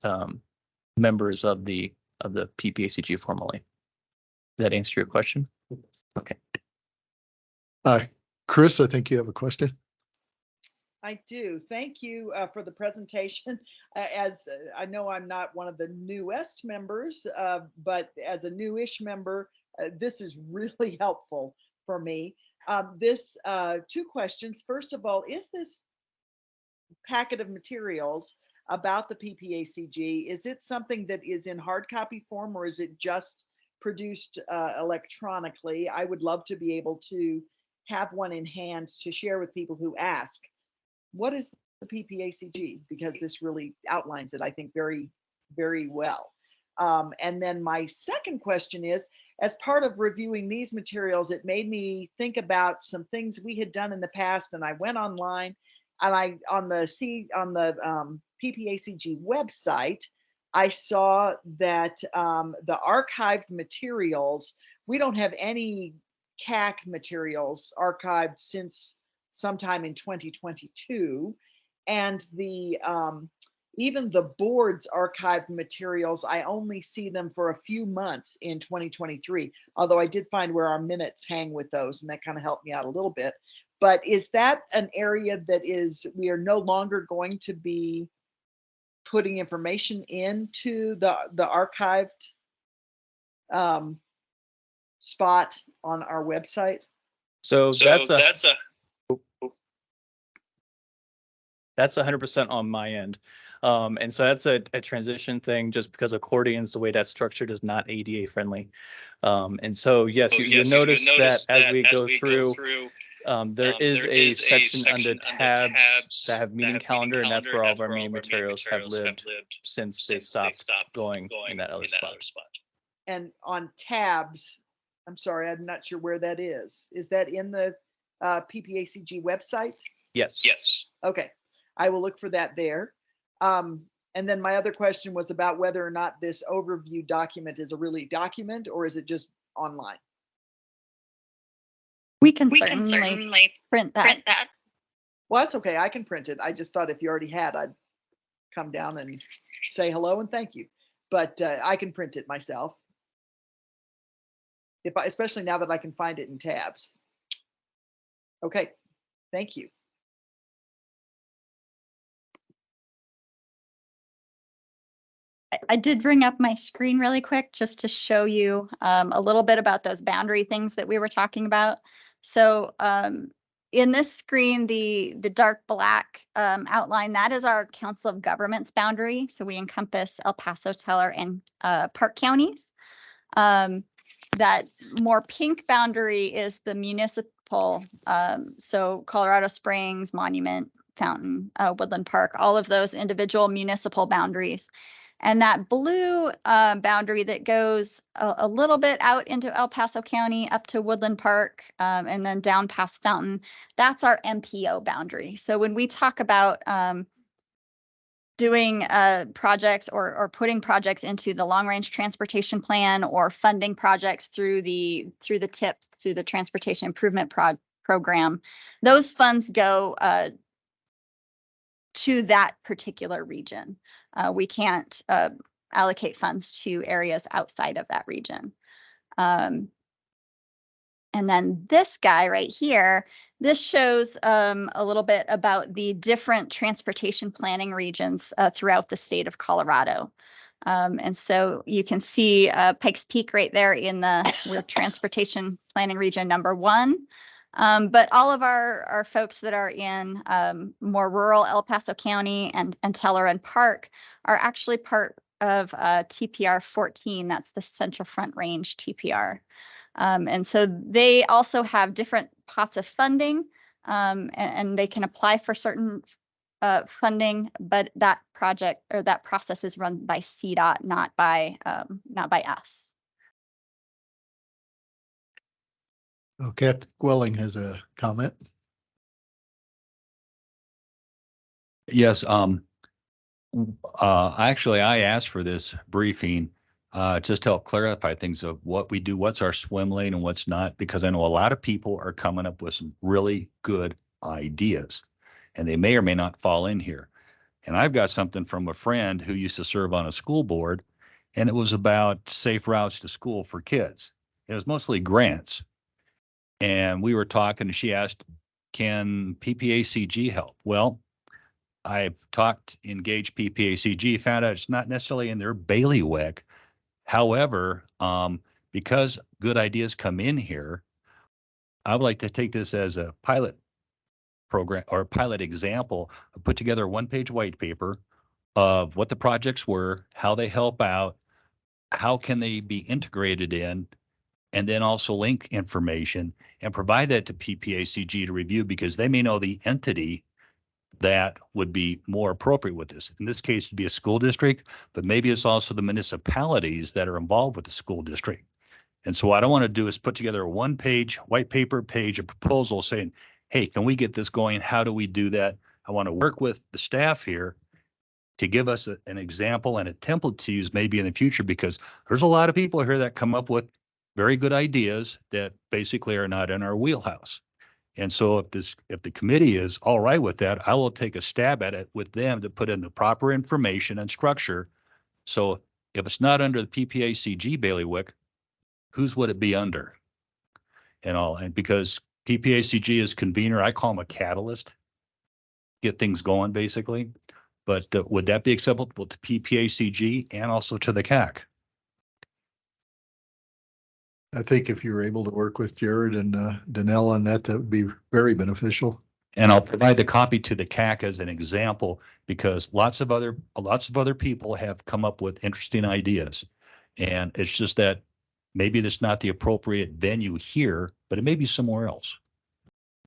members of the PPACG formally. Does that answer your question? Okay. Chris, I think you have a question. I do. Thank you for the presentation. As I know I'm not one of the newest members, but as a newish member, this is really helpful for me. Two questions. First of all, is this packet of materials about the PPACG, is it something that is in hard copy form, or is it just produced electronically? I would love to be able to have one in hand to share with people who ask, what is the PPACG? Because this really outlines it, I think, very, very well. And then my second question is, as part of reviewing these materials, it made me think about some things we had done in the past, and I went online and on the PPACG website, I saw that the archived materials, we don't have any CAC materials archived since sometime in 2022. And even the board's archived materials, I only see them for a few months in 2023, although I did find where our minutes hang with those, and that kind of helped me out a little bit. But is that an area that we are no longer going to be putting information into the archived spot on our website? So that's 100% on my end. And so that's a transition thing, just because accordion's, the way that's structured, is not ADA friendly. And so, yes, you'll notice that as we go through, there is a section under tabs that have meeting calendar, and that's where all of our main materials have lived since they stopped going in that other spot. And on tabs, I'm sorry, I'm not sure where that is. Is that in the PPACG website? Yes. Yes. Okay, I will look for that there. And then my other question was about whether or not this overview document is a really document, or is it just online? We can certainly print that. Well, that's okay. I can print it. I just thought if you already had, I'd come down and say hello and thank you. But I can print it myself, especially now that I can find it in tabs. Okay, thank you. I did bring up my screen really quick just to show you a little bit about those boundary things that we were talking about. So in this screen, the dark black outline, that is our Council of Governments boundary. So we encompass El Paso, Teller, and Park counties. That more pink boundary is the municipal. So Colorado Springs, Monument, Fountain, Woodland Park, all of those individual municipal boundaries. And that blue boundary that goes a little bit out into El Paso County up to Woodland Park and then down past Fountain, that's our MPO boundary. So when we talk about doing projects or putting projects into the long range transportation plan, or funding projects through the TIP, through the Transportation Improvement Program, those funds go to that particular region. We can't allocate funds to areas outside of that region. And then this guy right here, this shows a little bit about the different transportation planning regions throughout the state of Colorado. And so you can see Pikes Peak right there in the transportation planning region #1. But all of our folks that are in more rural El Paso County and Teller and Park are actually part of TPR 14. That's the Central Front Range TPR. And so they also have different pots of funding, and they can apply for certain funding, but that project or that process is run by CDOT, not by us. Okay, Quelling has a comment. Yes, actually, I asked for this briefing just to help clarify things of what we do, what's our swim lane and what's not, because I know a lot of people are coming up with some really good ideas and they may or may not fall in here. And I've got something from a friend who used to serve on a school board, and it was about safe routes to school for kids. It was mostly grants. And we were talking and she asked, can PPACG help? Well, I've engaged PPACG, found out it's not necessarily in their bailiwick. However, because good ideas come in here, I would like to take this as a pilot program or a pilot example, put together a one-page white paper of what the projects were, how they help out, how can they be integrated in, and then also link information and provide that to PPACG to review, because they may know the entity that would be more appropriate with this. In this case, it'd be a school district, but maybe it's also the municipalities that are involved with the school district. And so what I want to do is put together a one-page white paper page, a proposal saying, hey, can we get this going? How do we do that? I want to work with the staff here to give us an example and a template to use maybe in the future, because there's a lot of people here that come up with very good ideas that basically are not in our wheelhouse. And so if the committee is all right with that, I will take a stab at it with them to put in the proper information and structure. So if it's not under the PPACG bailiwick, whose would it be under? And because PPACG is convener, I call them a catalyst, get things going basically. But would that be acceptable to PPACG and also to the CAC? I think if you're able to work with Jared and Danelle on that, that would be very beneficial. And I'll provide the copy to the CAC as an example, because lots of other people have come up with interesting ideas. And it's just that maybe that's not the appropriate venue here, but it may be somewhere else.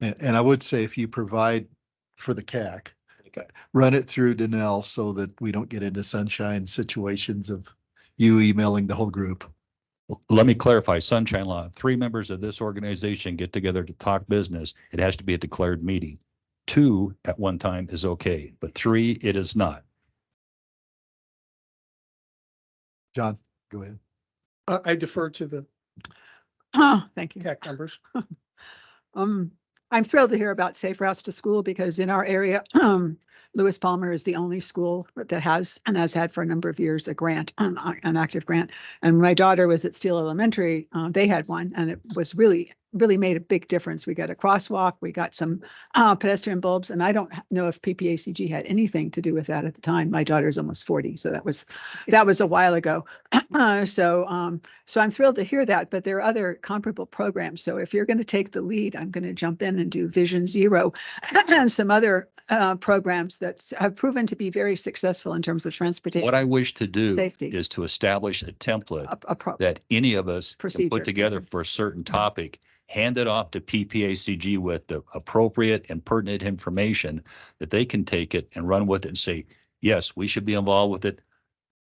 And I would say if you provide for the CAC, run it through Danelle so that we don't get into sunshine situations of you emailing the whole group. Let me clarify, sunshine law, 3 members of this organization get together to talk business. It has to be a declared meeting. 2 at one time is okay, but 3, it is not. John, go ahead. I defer to the Thank you. CAC members. I'm thrilled to hear about safe routes to school, because in our area, Lewis Palmer is the only school that has and has had for a number of years a grant, an active grant. And when my daughter was at Steele Elementary, they had one, and it was really made a big difference. We got a crosswalk, we got some pedestrian bulbs, and I don't know if PPACG had anything to do with that at the time. My daughter's almost 40, so that was a while ago. So I'm thrilled to hear that, but there are other comparable programs. So if you're going to take the lead, I'm going to jump in and do Vision Zero and some other programs that have proven to be very successful in terms of transportation. What I wish to do Safety. is to establish a template that any of us can Procedure. put together for a certain topic, hand it off to PPACG with the appropriate and pertinent information that they can take it and run with it and say, yes, we should be involved with it.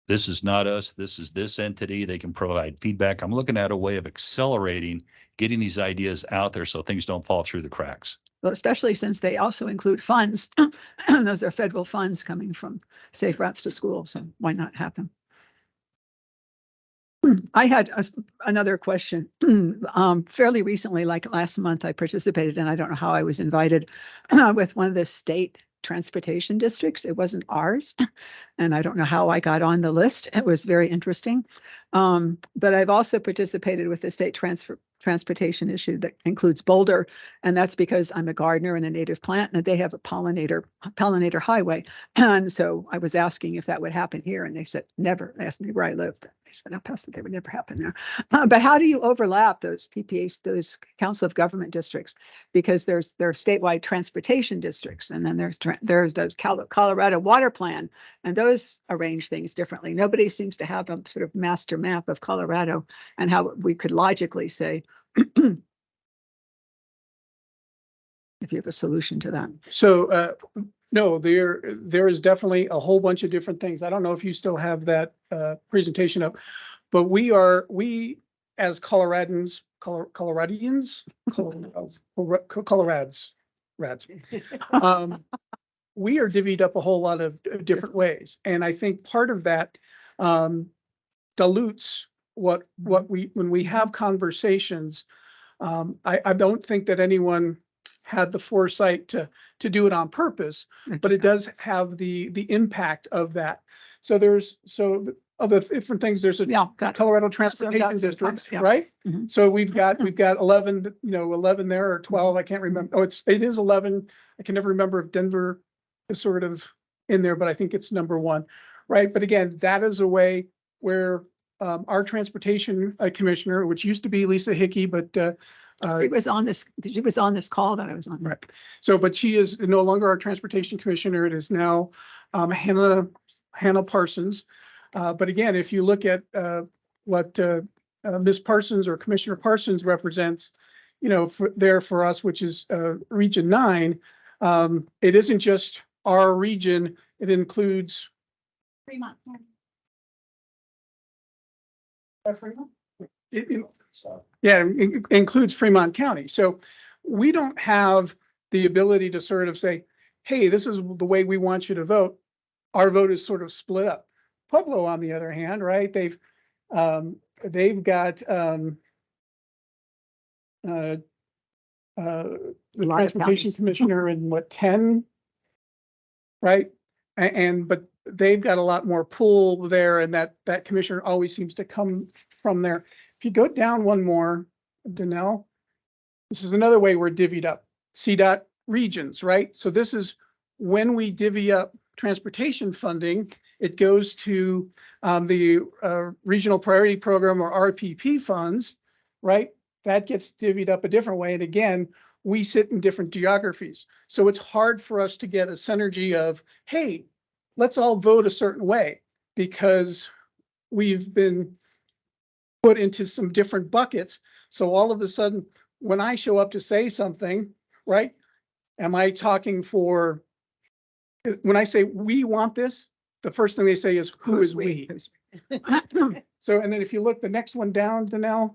This is not us. This is this entity. They can provide feedback. I'm looking at a way of accelerating, getting these ideas out there so things don't fall through the cracks. Well, especially since they also include funds. Those are federal funds coming from Safe Routes to School, so why not have them? I had another question. Fairly recently, like last month, I participated, and I don't know how I was invited, with one of the state transportation districts. It wasn't ours, and I don't know how I got on the list. It was very interesting. But I've also participated with the state transportation issue that includes Boulder, and that's because I'm a gardener and a native plant, and they have a pollinator highway. And so I was asking if that would happen here, and they said never. They asked me where I lived. I said, I'll pass it. They would never happen there. But how do you overlap those PPAs, those Council of Government districts? Because there are statewide transportation districts, and then there's those Colorado Water Plan, and those arrange things differently. Nobody seems to have a sort of master map of Colorado and how we could logically say, if you have a solution to that. So No, there is definitely a whole bunch of different things. I don't know if you still have that presentation up, but we as Coloradans, we are divvied up a whole lot of different ways. And I think part of that dilutes what when we have conversations. I don't think that anyone had the foresight to do it on purpose, but it does have the impact of that. So of the different things, there's a Colorado Transportation District, right? So we've got 11, 11 there, or 12, I can't remember. Oh, it is 11. I can never remember if Denver is sort of in there, but I think it's number 1, right? But again, that is a way where our transportation commissioner, which used to be Lisa Hickey, but She was on this call that I was on. right. So, but she is no longer our transportation commissioner. It is now Hannah Parsons. But again, if you look at what Ms. Parsons or Commissioner Parsons represents, for us, which is Region 9, it isn't just our region. It includes Fremont. Fremont? It includes Fremont County. So we don't have the ability to sort of say, hey, this is the way we want you to vote. Our vote is sort of split up. Pueblo, on the other hand, right? They've got the transportation commissioner in 10, right? But they've got a lot more pull there, and that commissioner always seems to come from there. If you go down one more, Danelle, this is another way we're divvied up. CDOT regions, right? So this is when we divvy up transportation funding, it goes to the Regional Priority Program, or RPP funds, right? That gets divvied up a different way. And again, we sit in different geographies. So it's hard for us to get a synergy of, hey, let's all vote a certain way, because we've been put into some different buckets. So all of a sudden, when I show up to say something, right, am I talking for, when I say we want this, the first thing they say is, who is we? So, and then if you look the next one down, Danelle,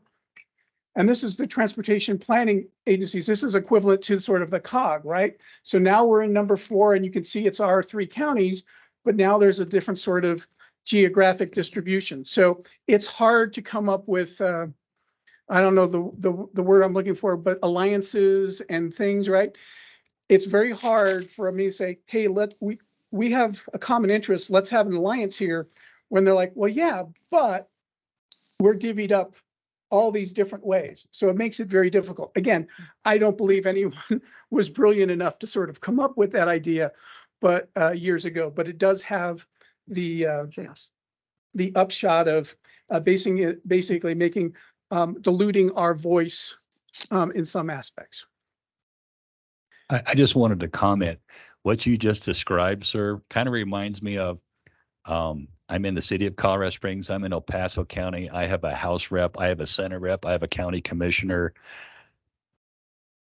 and this is the transportation planning agencies. This is equivalent to sort of the COG, right? So now we're in number 4, and you can see it's our 3 counties, but now there's a different sort of geographic distribution. So it's hard to come up with, I don't know the word I'm looking for, but alliances and things, right? It's very hard for me to say, hey, we have a common interest. Let's have an alliance here, when they're like, well, yeah, but we're divvied up all these different ways. So it makes it very difficult. Again, I don't believe anyone was brilliant enough to sort of come up with that idea, but years ago. But it does have the upshot of basically making diluting our voice in some aspects. I just wanted to comment. What you just described, sir, kind of reminds me of, I'm in the city of Colorado Springs. I'm in El Paso County. I have a House rep. I have a Senate rep. I have a county commissioner.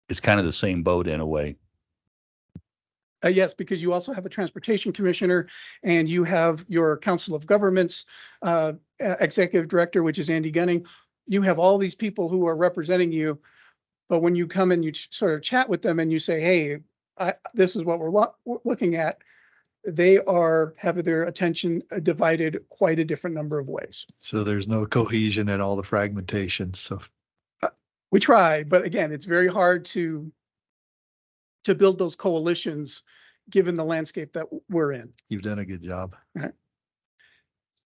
It's kind of the same boat in a way. Yes, because you also have a transportation commissioner, and you have your council of governments executive director, which is Andy Gunning. You have all these people who are representing you, but when you come and you sort of chat with them and you say, hey, this is what we're looking at, they have their attention divided quite a different number of ways. So there's no cohesion and all the fragmentation. So we try, but again, it's very hard to build those coalitions given the landscape that we're in. You've done a good job. Right.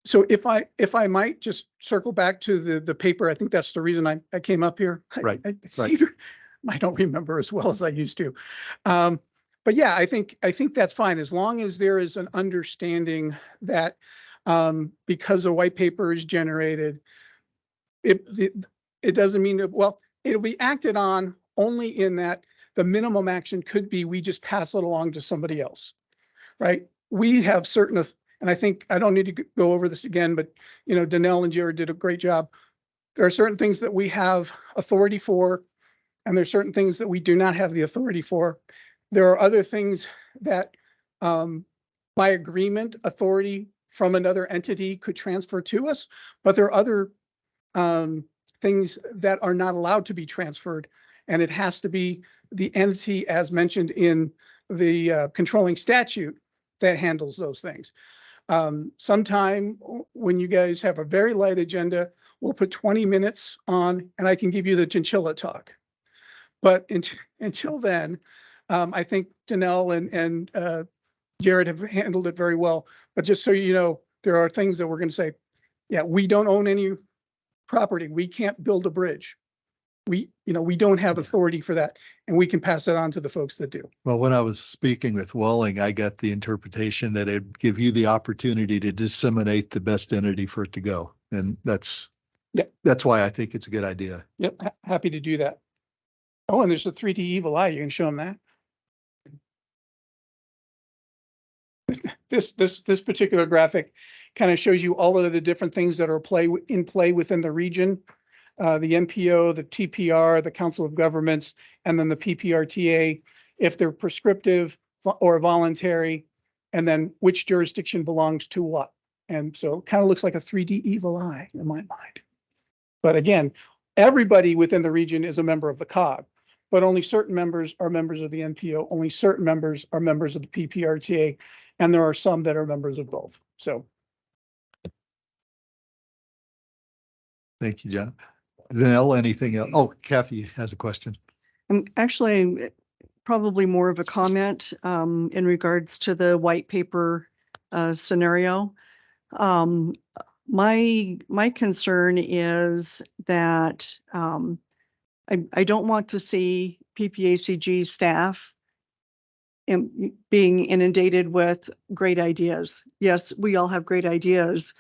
So if I might just circle back to the paper, I think that's the reason I came up here. Right. I don't remember as well as I used to. But yeah, I think that's fine, as long as there is an understanding that because a white paper is generated, it doesn't mean that, well, it'll be acted on only in that the minimum action could be we just pass it along to somebody else, right? We have certain, and I think I don't need to go over this again, but Danelle and Jared did a great job. There are certain things that we have authority for, and there's certain things that we do not have the authority for. There are other things that by agreement, authority from another entity could transfer to us, but there are other things that are not allowed to be transferred. And it has to be the entity as mentioned in the controlling statute that handles those things. Sometime when you guys have a very light agenda, we'll put 20 minutes on and I can give you the chinchilla talk. But until then, I think Danelle and Jared have handled it very well. But just so you know, there are things that we're going to say, yeah, we don't own any property. We can't build a bridge. We don't have authority for that, and we can pass it on to the folks that do. Well, when I was speaking with Welling, I got the interpretation that it'd give you the opportunity to disseminate the best entity for it to go. And that's why I think it's a good idea. Yep, happy to do that. Oh, and there's a 3D evil eye. You can show them that. This particular graphic kind of shows you all of the different things that are in play within the region. The MPO, the TPR, the Council of Governments, and then the PPRTA, if they're prescriptive or voluntary, and then which jurisdiction belongs to what. And so it kind of looks like a 3D evil eye in my mind. But again, everybody within the region is a member of the COG, but only certain members are members of the MPO, only certain members are members of the PPRTA, and there are some that are members of both. So. Thank you, John. Danelle, anything else? Oh, Kathy has a question. And actually, probably more of a comment in regards to the white paper scenario. My concern is that I don't want to see PPACG staff being inundated with great ideas. Yes, we all have great ideas,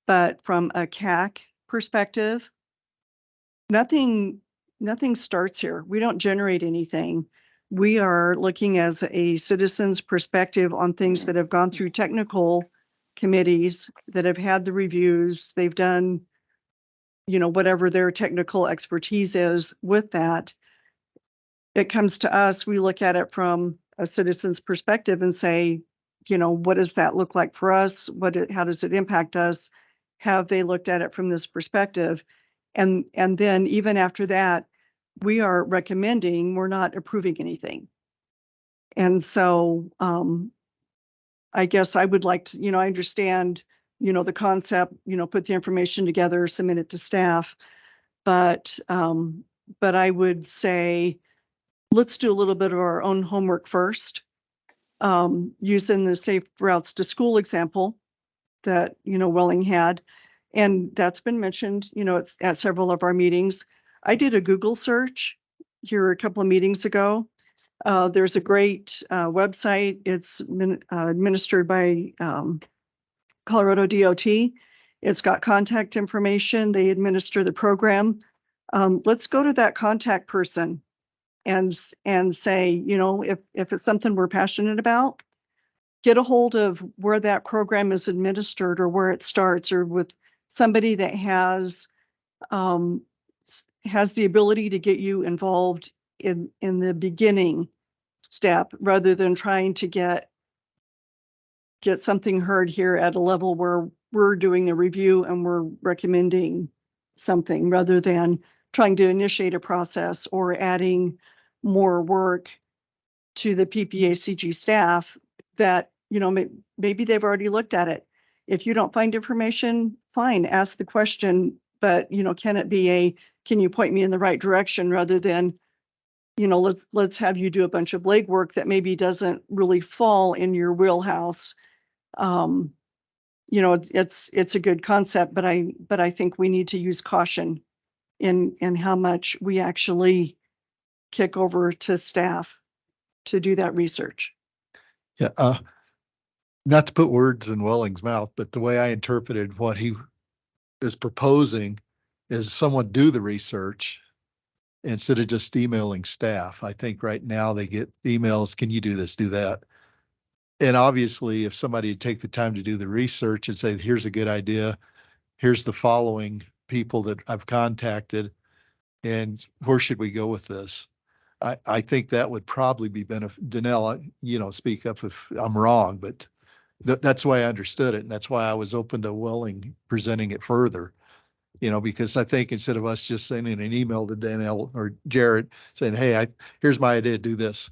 but from a CAC perspective, nothing starts here. We don't generate anything. We are looking as a citizen's perspective on things that have gone through technical committees that have had the reviews. They've done, whatever their technical expertise is with that. It comes to us, we look at it from a citizen's perspective and say, what does that look like for us? How does it impact us? Have they looked at it from this perspective? And then even after that, we are recommending, we're not approving anything. And so I guess I would like to, I understand, the concept, put the information together, submit it to staff. But I would say, let's do a little bit of our own homework first. Using the safe routes to school example that, Welling had. And that's been mentioned, it's at several of our meetings. I did a Google search here a couple of meetings ago. There's a great website. It's administered by Colorado DOT. It's got contact information. They administer the program. Let's go to that contact person and say, if it's something we're passionate about, get a hold of where that program is administered or where it starts, or with somebody that has the ability to get you involved in the beginning step, rather than trying to get something heard here at a level where we're doing a review and we're recommending something, rather than trying to initiate a process or adding more work to the PPACG staff that, maybe they've already looked at it. If you don't find information, fine, ask the question, but, can it be can you point me in the right direction, rather than, let's have you do a bunch of legwork that maybe doesn't really fall in your wheelhouse. It's a good concept, but I think we need to use caution in how much we actually kick over to staff to do that research. Yeah. Not to put words in Welling's mouth, but the way I interpreted what he is proposing is someone do the research instead of just emailing staff. I think right now they get emails, can you do this, do that? And obviously, if somebody would take the time to do the research and say, here's a good idea, here's the following people that I've contacted, and where should we go with this? I think that would probably be Danelle, speak up if I'm wrong, but that's why I understood it. And that's why I was open to Welling presenting it further, because I think instead of us just sending an email to Danelle or Jared saying, hey, here's my idea, do this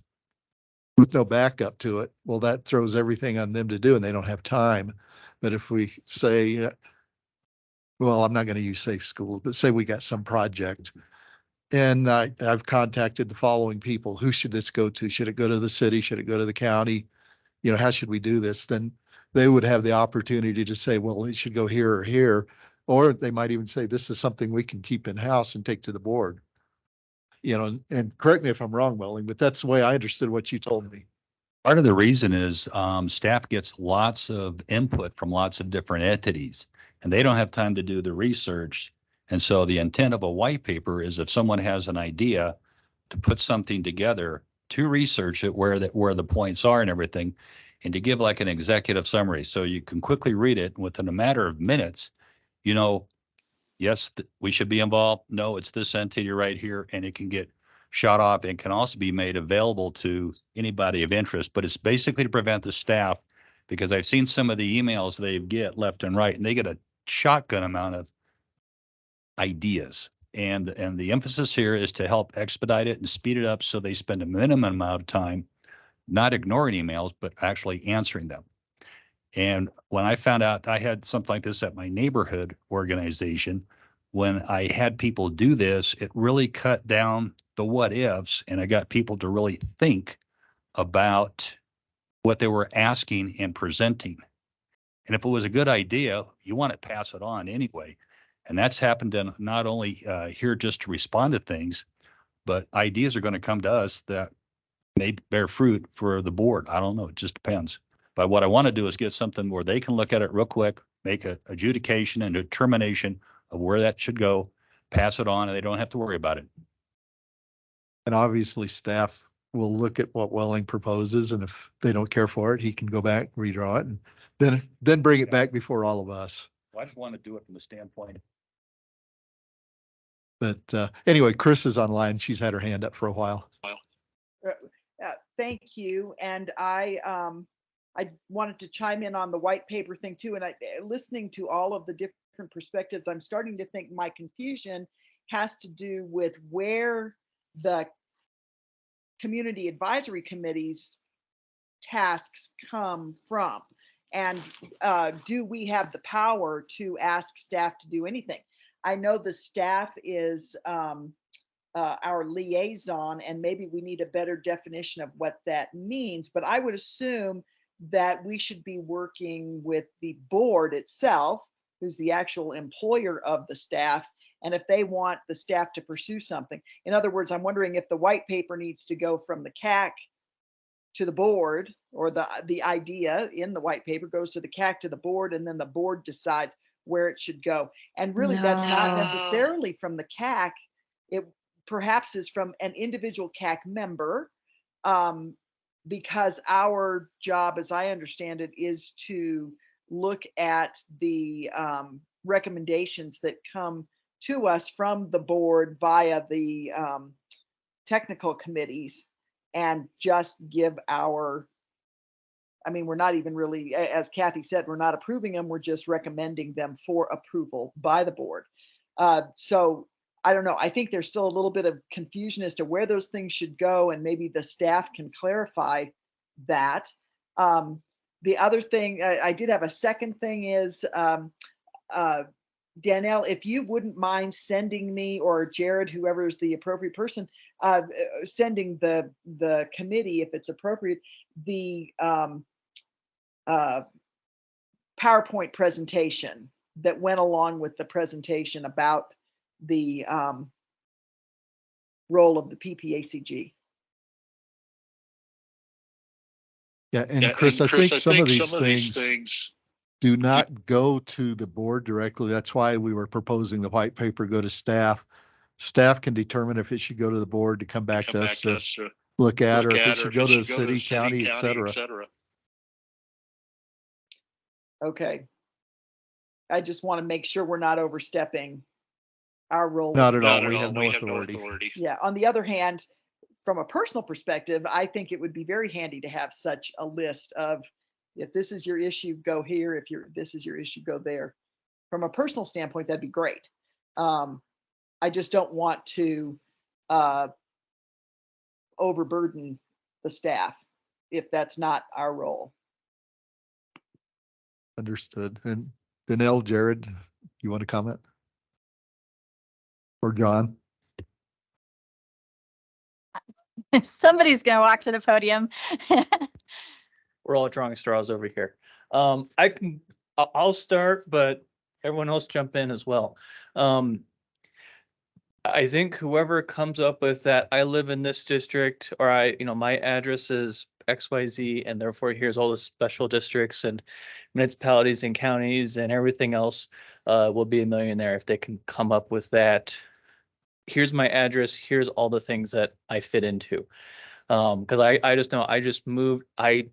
with no backup to it. Well, that throws everything on them to do and they don't have time. But if we say, well, I'm not going to use safe schools, but say we got some project and I've contacted the following people. Who should this go to? Should it go to the city? Should it go to the county? How should we do this? Then they would have the opportunity to say, well, it should go here or here. Or they might even say, this is something we can keep in house and take to the board. And correct me if I'm wrong, Welling, but that's the way I understood what you told me. Part of the reason is staff gets lots of input from lots of different entities, and they don't have time to do the research. And so the intent of a white paper is if someone has an idea to put something together, to research it where the points are and everything, and to give like an executive summary so you can quickly read it within a matter of minutes. Yes, we should be involved. No, it's this entity right here, and it can get shot off and can also be made available to anybody of interest. But it's basically to prevent the staff, because I've seen some of the emails they get left and right, and they get a shotgun amount of ideas. And the emphasis here is to help expedite it and speed it up so they spend a minimum amount of time not ignoring emails, but actually answering them. And when I found out I had something like this at my neighborhood organization, when I had people do this, it really cut down the what ifs, and I got people to really think about what they were asking and presenting. And if it was a good idea, you want to pass it on anyway. And that's happened in not only here just to respond to things, but ideas are going to come to us that may bear fruit for the board. I don't know. It just depends. But what I want to do is get something where they can look at it real quick, make a adjudication and determination of where that should go, pass it on, and they don't have to worry about it. And obviously staff will look at what Welling proposes, and if they don't care for it, he can go back, redraw it, and then bring it back before all of us. I just want to do it from the standpoint. But anyway, Chris is online. She's had her hand up for a while. Thank you. And I wanted to chime in on the white paper thing too. And listening to all of the different perspectives, I'm starting to think my confusion has to do with where the community advisory committee's tasks come from. And do we have the power to ask staff to do anything? I know the staff is our liaison, and maybe we need a better definition of what that means, but I would assume that we should be working with the board itself, who's the actual employer of the staff, and if they want the staff to pursue something. In other words, I'm wondering if the white paper needs to go from the CAC to the board, or the idea in the white paper goes to the CAC to the board, and then the board decides where it should go. And really, that's not necessarily from the CAC. It perhaps is from an individual CAC member, because our job, as I understand it, is to look at the recommendations that come to us from the board via the technical committees, and just give our, we're not even really, as Kathy said, we're not approving them, we're just recommending them for approval by the board. So I don't know, I think there's still a little bit of confusion as to where those things should go, and maybe the staff can clarify that. The other thing, I did have a second thing is, Danelle, if you wouldn't mind sending me, or Jared, whoever is the appropriate person, sending the committee, if it's appropriate, the PowerPoint presentation that went along with the presentation about the role of the PPACG. Yeah, and Chris, I think some of these things do not go to the board directly. That's why we were proposing the white paper go to staff. Staff can determine if it should go to the board to come back to us to look at, or if it should go to the city, county, et cetera. Okay. I just want to make sure we're not overstepping our role. Not at all. We have no authority. Yeah. On the other hand, from a personal perspective, I think it would be very handy to have such a list of, if this is your issue, go here. If this is your issue, go there. From a personal standpoint, that'd be great. I just don't want to overburden the staff if that's not our role. Understood. And Danelle, Jared, you want to comment? Or John? Somebody's gonna walk to the podium. We're all drawing straws over here. I'll start, but everyone else jump in as well. I think whoever comes up with that, I live in this district, or my address is XYZ, and therefore here's all the special districts and municipalities and counties and everything else, will be a millionaire if they can come up with that. Here's my address, here's all the things that I fit into. Because I just know I just moved. I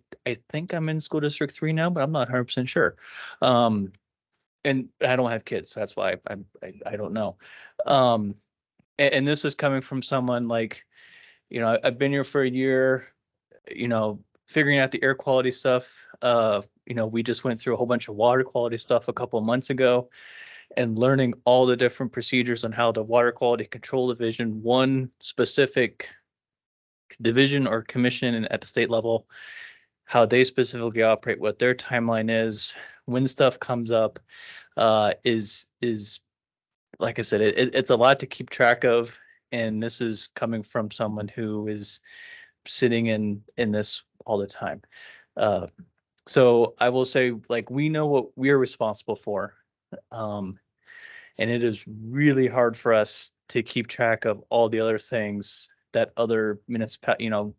think I'm in school district 3 now, but I'm not 100% sure. And I don't have kids, so that's why I don't know. And this is coming from someone like, I've been here for a year, figuring out the air quality stuff. We just went through a whole bunch of water quality stuff a couple of months ago, and learning all the different procedures on how the Water Quality Control Division, one specific division or commission at the state level, how they specifically operate, what their timeline is, when stuff comes up, is like I said, it's a lot to keep track of. And this is coming from someone who is sitting in this all the time. So I will say, like, we know what we're responsible for. And it is really hard for us to keep track of all the other things that other municipalities,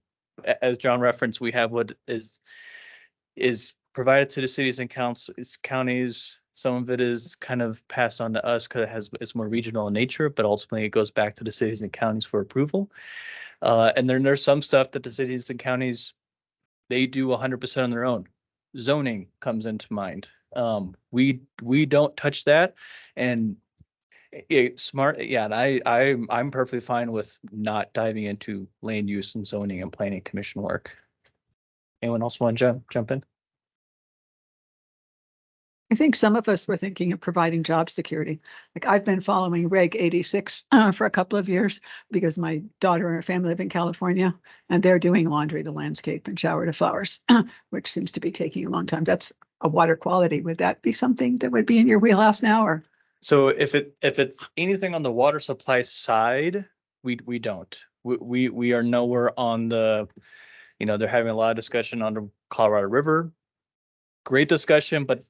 as John referenced, we have what is provided to the cities and counties. Some of it is kind of passed on to us because it's more regional in nature, but ultimately it goes back to the cities and counties for approval. And then there's some stuff that the cities and counties, they do 100% on their own. Zoning comes into mind. We don't touch that, and it's smart. Yeah, and I'm perfectly fine with not diving into land use and zoning and planning commission work. Anyone else want to jump in? I think some of us were thinking of providing job security. Like, I've been following Reg 86 for a couple of years because my daughter and her family live in California, and they're doing laundry to landscape and shower to flowers, which seems to be taking a long time. That's a water quality. Would that be something that would be in your wheelhouse now, or? So if it's anything on the water supply side, we don't. We are nowhere on the, they're having a lot of discussion on the Colorado River. Great discussion, but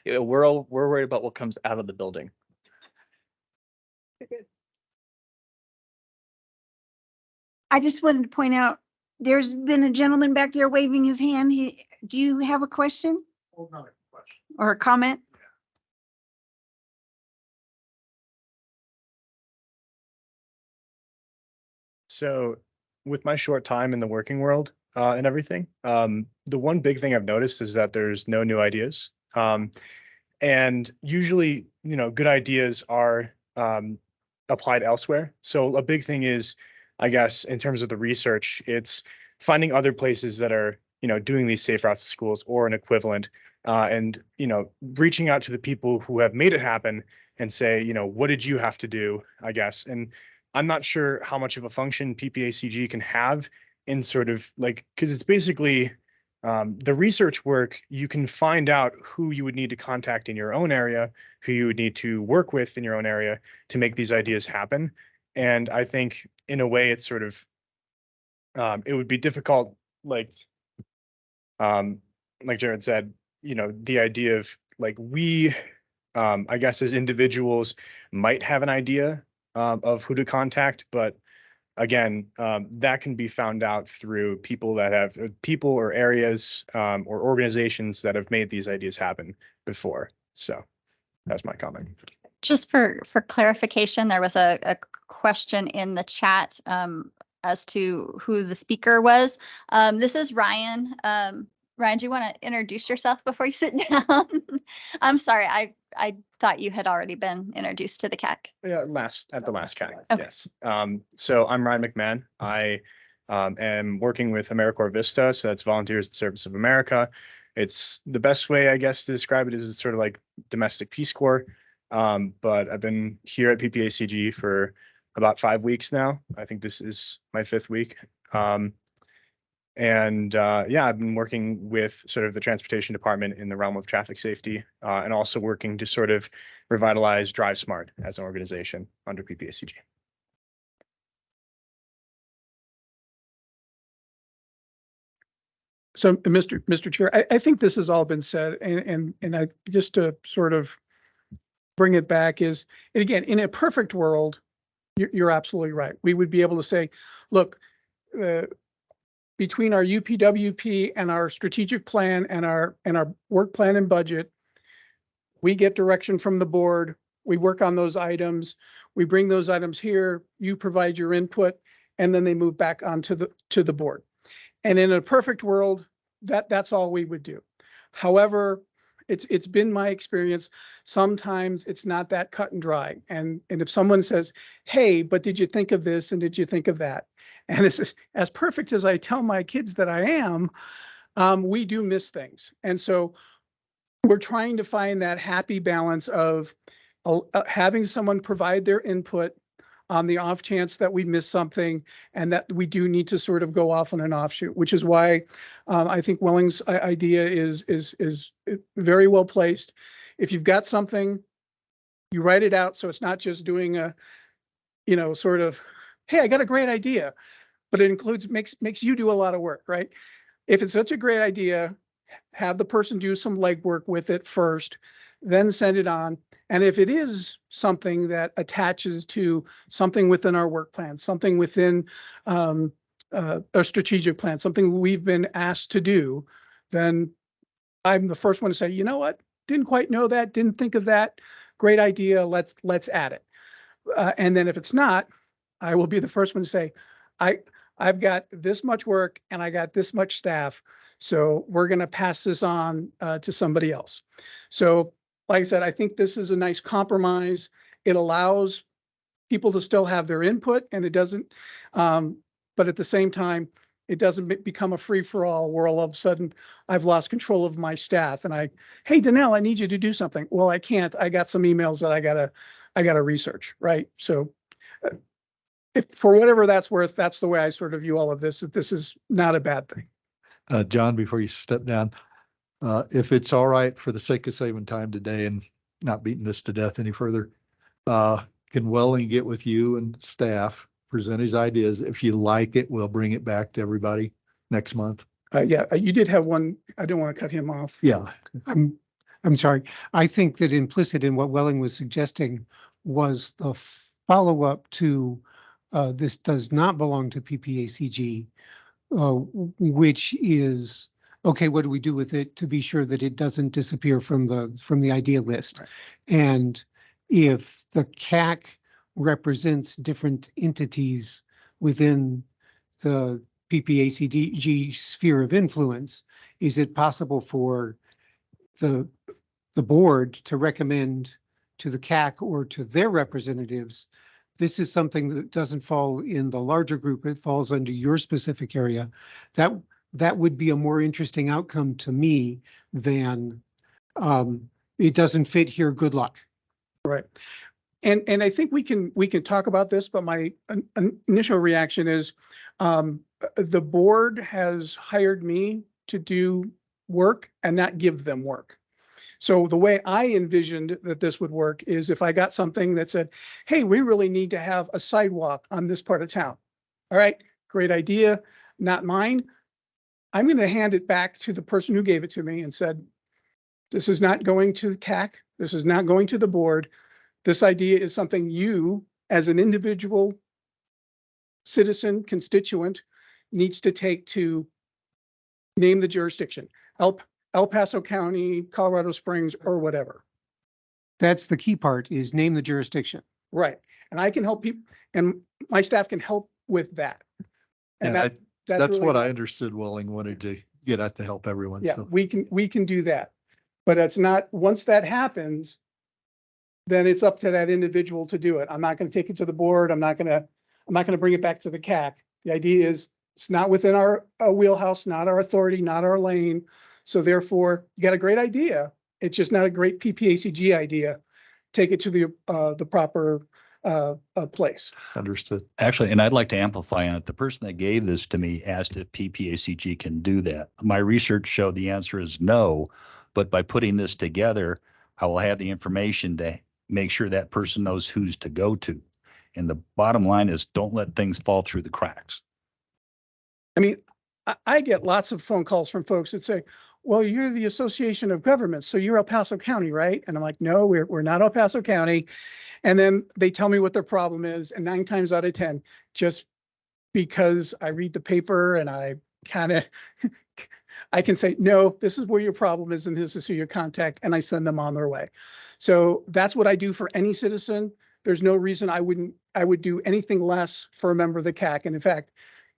we're worried about what comes out of the building. I just wanted to point out, there's been a gentleman back there waving his hand. Do you have a question? Well, not a question. Or a comment? So with my short time in the working world and everything, the one big thing I've noticed is that there's no new ideas. And usually, good ideas are applied elsewhere. So a big thing is, I guess, in terms of the research, it's finding other places that are, doing these safe routes to schools or an equivalent, and, reaching out to the people who have made it happen and say, what did you have to do, I guess. And I'm not sure how much of a function PPACG can have in sort of like, because it's basically the research work. You can find out who you would need to contact in your own area, who you would need to work with in your own area to make these ideas happen. And I think in a way it's sort of, it would be difficult, like Jared said, the idea of like I guess as individuals might have an idea of who to contact, but again, that can be found out through people or areas or organizations that have made these ideas happen before. So that's my comment. Just for clarification, there was a question in the chat as to who the speaker was. This is Ryan. Ryan, do you want to introduce yourself before you sit down? I'm sorry, I thought you had already been introduced to the CAC. Yeah, at the last CAC, Okay. yes. So I'm Ryan McMahon. I and working with AmeriCorps Vista, so that's Volunteers at the Service of America. It's the best way, I guess, to describe it is it's sort of like domestic Peace Corps. But I've been here at PPACG for about 5 weeks now. I think this is my 5th week. Yeah, I've been working with sort of the transportation department in the realm of traffic safety, and also working to sort of revitalize Drive Smart as an organization under PPACG. So, Mr. Chair, I think this has all been said, and I just to sort of bring it back is, and again, in a perfect world, you're absolutely right. We would be able to say, look, between our UPWP and our strategic plan and our work plan and budget, we get direction from the board. We work on those items. We bring those items here. You provide your input, and then they move back onto the board. And in a perfect world, that's all we would do. However, it's been my experience. Sometimes it's not that cut and dry. And if someone says, "Hey, but did you think of this? And did you think of that?" And this is as perfect as I tell my kids that I am, we do miss things. And so we're trying to find that happy balance of having someone provide their input on the off chance that we miss something and that we do need to sort of go off on an offshoot, which is why I think Welling's idea is very well placed. If you've got something, you write it out. So it's not just doing a, sort of, hey, I got a great idea, but it includes, makes you do a lot of work, right? If it's such a great idea, have the person do some legwork with it first, then send it on. And if it is something that attaches to something within our work plan, something within a strategic plan, something we've been asked to do, then I'm the first one to say, you know what? Didn't quite know that, didn't think of that. Great idea, let's add it. And then if it's not, I will be the first one to say, I've got this much work and I got this much staff, so we're going to pass this on to somebody else. So like I said, I think this is a nice compromise. It allows people to still have their input, and it doesn't, but at the same time, it doesn't become a free-for-all where all of a sudden I've lost control of my staff and hey, Danelle, I need you to do something. Well, I can't. I got some emails that I gotta research, right? So if for whatever that's worth, that's the way I sort of view all of this, that this is not a bad thing. John, before you step down, if it's all right for the sake of saving time today and not beating this to death any further, can Welling get with you and staff, present his ideas? If you like it, we'll bring it back to everybody next month. Yeah, you did have one. I don't want to cut him off. Yeah. I'm sorry. I think that implicit in what Welling was suggesting was the follow-up to this does not belong to PPACG, which is, okay, what do we do with it to be sure that it doesn't disappear from the idea list? Right. And if the CAC represents different entities within the PPACG sphere of influence, is it possible for the board to recommend to the CAC or to their representatives, this is something that doesn't fall in the larger group, it falls under your specific area? That would be a more interesting outcome to me than it doesn't fit here, good luck. Right. And I think we can talk about this, but my initial reaction is the board has hired me to do work and not give them work. So the way I envisioned that this would work is if I got something that said, hey, we really need to have a sidewalk on this part of town. All right, great idea, not mine. I'm going to hand it back to the person who gave it to me and said, this is not going to the CAC. This is not going to the board. This idea is something you, as an individual citizen, constituent, needs to take to name the jurisdiction, El Paso County, Colorado Springs, or whatever. That's the key part, is name the jurisdiction. Right. And I can help people, and my staff can help with that. And that's really what I understood Welling wanted to get at, to help everyone. Yeah, so. we can do that. But it's not, once that happens, then it's up to that individual to do it. I'm not going to take it to the board. I'm not going to bring it back to the CAC. The idea is It's not within our wheelhouse, not our authority, not our lane. So therefore, you got a great idea. It's just not a great PPACG idea. Take it to the proper place. Understood. Actually, and I'd like to amplify on it. The person that gave this to me asked if PPACG can do that. My research showed the answer is no, but by putting this together, I will have the information to make sure that person knows who's to go to. And the bottom line is don't let things fall through the cracks. I mean, I get lots of phone calls from folks that say, well, you're the Association of Governments, so you're El Paso County, right? And I'm like, no, we're not El Paso County. And then they tell me what their problem is. And 9 times out of 10, just because I read the paper and I can say, no, this is where your problem is and this is who you contact, and I send them on their way. So that's what I do for any citizen. There's no reason I would do anything less for a member of the CAC. And in fact,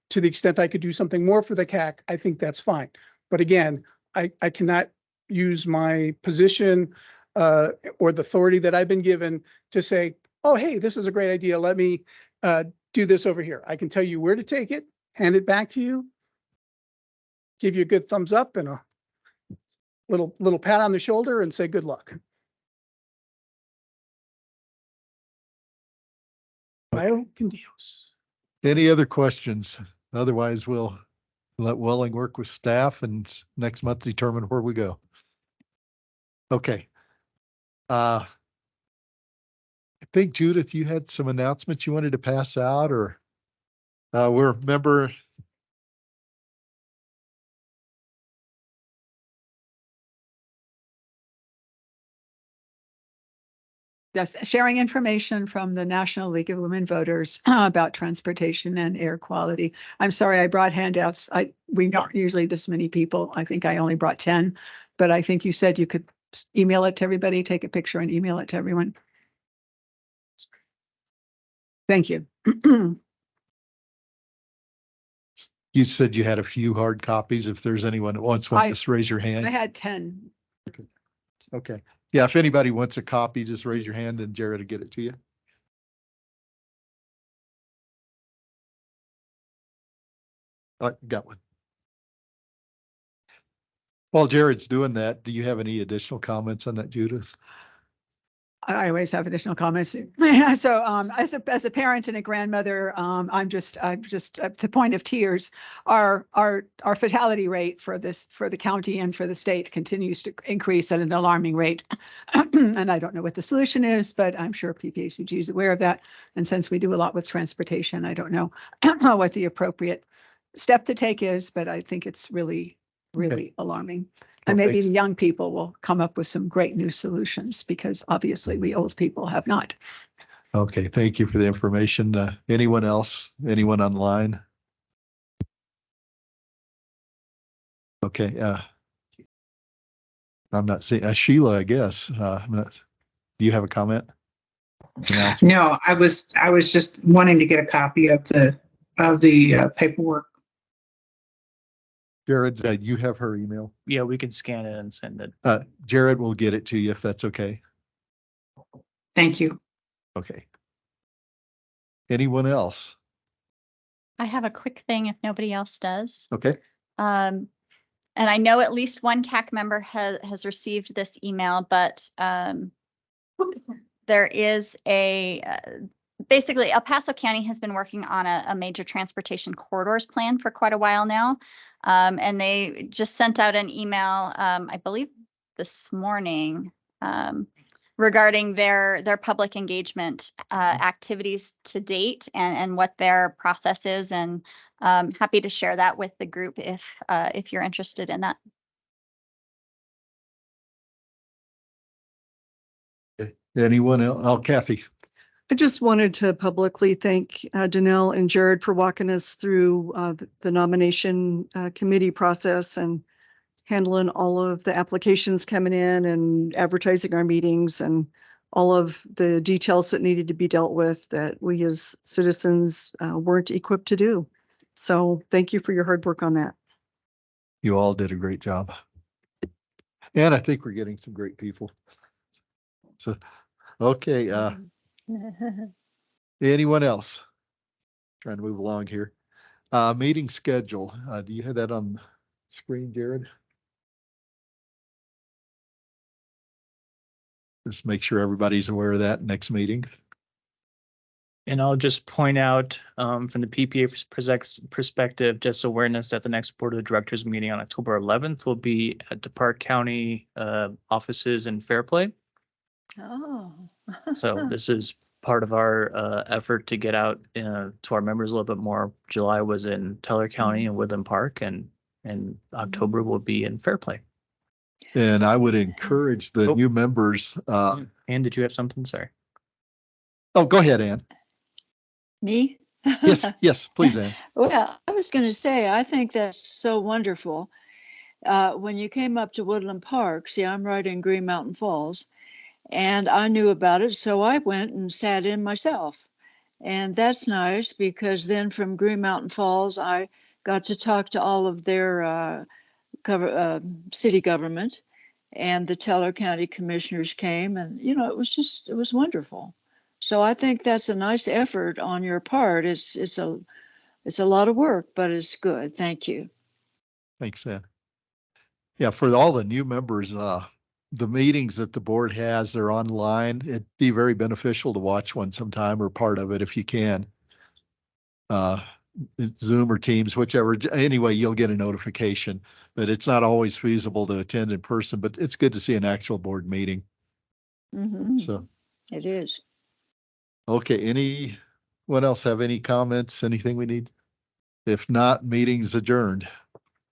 to the extent I could do something more for the CAC, I think that's fine. But again, I cannot use my position or the authority that I've been given to say, oh, hey, this is a great idea. Let me do this over here. I can tell you where to take it, hand it back to you, give you a good thumbs up and a little pat on the shoulder and say good luck. Con Dios. Any other questions? Otherwise, we'll let Welling work with staff and next month determine where we go. Okay. I think Judith, you had some announcements you wanted to pass out, or we're a member. Yes, sharing information from the National League of Women Voters about transportation and air quality. I'm sorry, I brought handouts. We aren't usually this many people. I think I only brought 10, but I think you said you could email it to everybody, take a picture and email it to everyone. Thank you. You said you had a few hard copies. If there's anyone that wants one, just raise your hand. I had 10. Okay. Yeah, if anybody wants a copy, just raise your hand and Jared will get it to you. All right, got one. While Jared's doing that, do you have any additional comments on that, Judith? I always have additional comments. So as a parent and a grandmother, I'm just at the point of tears. Our fatality rate for the county and for the state continues to increase at an alarming rate. And I don't know what the solution is, but I'm sure PPACG is aware of that. And since we do a lot with transportation, I don't know what the appropriate step to take is, but I think it's really alarming. And maybe the young people will come up with some great new solutions, because obviously we old people have not. Okay, thank you for the information. Anyone else? Anyone online? Okay, I'm not seeing Sheila, I guess. Do you have a comment? No, I was just wanting to get a copy of the paperwork. Jared, you have her email? Yeah, we can scan it and send it. Jared will get it to you if that's okay. Thank you. Okay. Anyone else? I have a quick thing if nobody else does. Okay. And I know at least one CAC member has received this email, but there is basically El Paso County has been working on a major transportation corridors plan for quite a while now. And they just sent out an email, I believe this morning, regarding their public engagement activities to date and what their process is. And happy to share that with the group if you're interested in that. Okay. Anyone else? Oh, Kathy. I just wanted to publicly thank Danelle and Jared for walking us through the nomination committee process and handling all of the applications coming in and advertising our meetings and all of the details that needed to be dealt with that we as citizens weren't equipped to do. So thank you for your hard work on that. You all did a great job. And I think we're getting some great people. So, okay. Anyone else? Trying to move along here. Meeting schedule. Do you have that on the screen, Jared? Just make sure everybody's aware of that next meeting. And I'll just point out from the PPA perspective, just awareness that the next Board of Directors meeting on October 11th will be at the Park County offices in Fairplay. Oh. So this is part of our effort to get out to our members a little bit more. July was in Teller County and Woodland Park, and October will be in Fairplay. And I would encourage the new members. Ann, did you have something? Sorry. Oh, go ahead, Ann. Me? Yes, yes, please, Ann. Well, I was going to say, I think that's so wonderful. When you came up to Woodland Park, see, I'm right in Green Mountain Falls, and I knew about it, so I went and sat in myself. And that's nice because then from Green Mountain Falls, I got to talk to all of their city government, and the Teller County commissioners came, and it was wonderful. So I think that's a nice effort on your part. It's a lot of work, but it's good. Thank you. Thanks, Ann. Yeah, for all the new members, the meetings that the board has, they're online. It'd be very beneficial to watch one sometime or part of it if you can. Zoom or Teams, whichever. Anyway, you'll get a notification, but it's not always feasible to attend in person, but it's good to see an actual board meeting. Mm-hmm. So it is. Okay, anyone else have any comments, anything we need? If not, meeting's adjourned.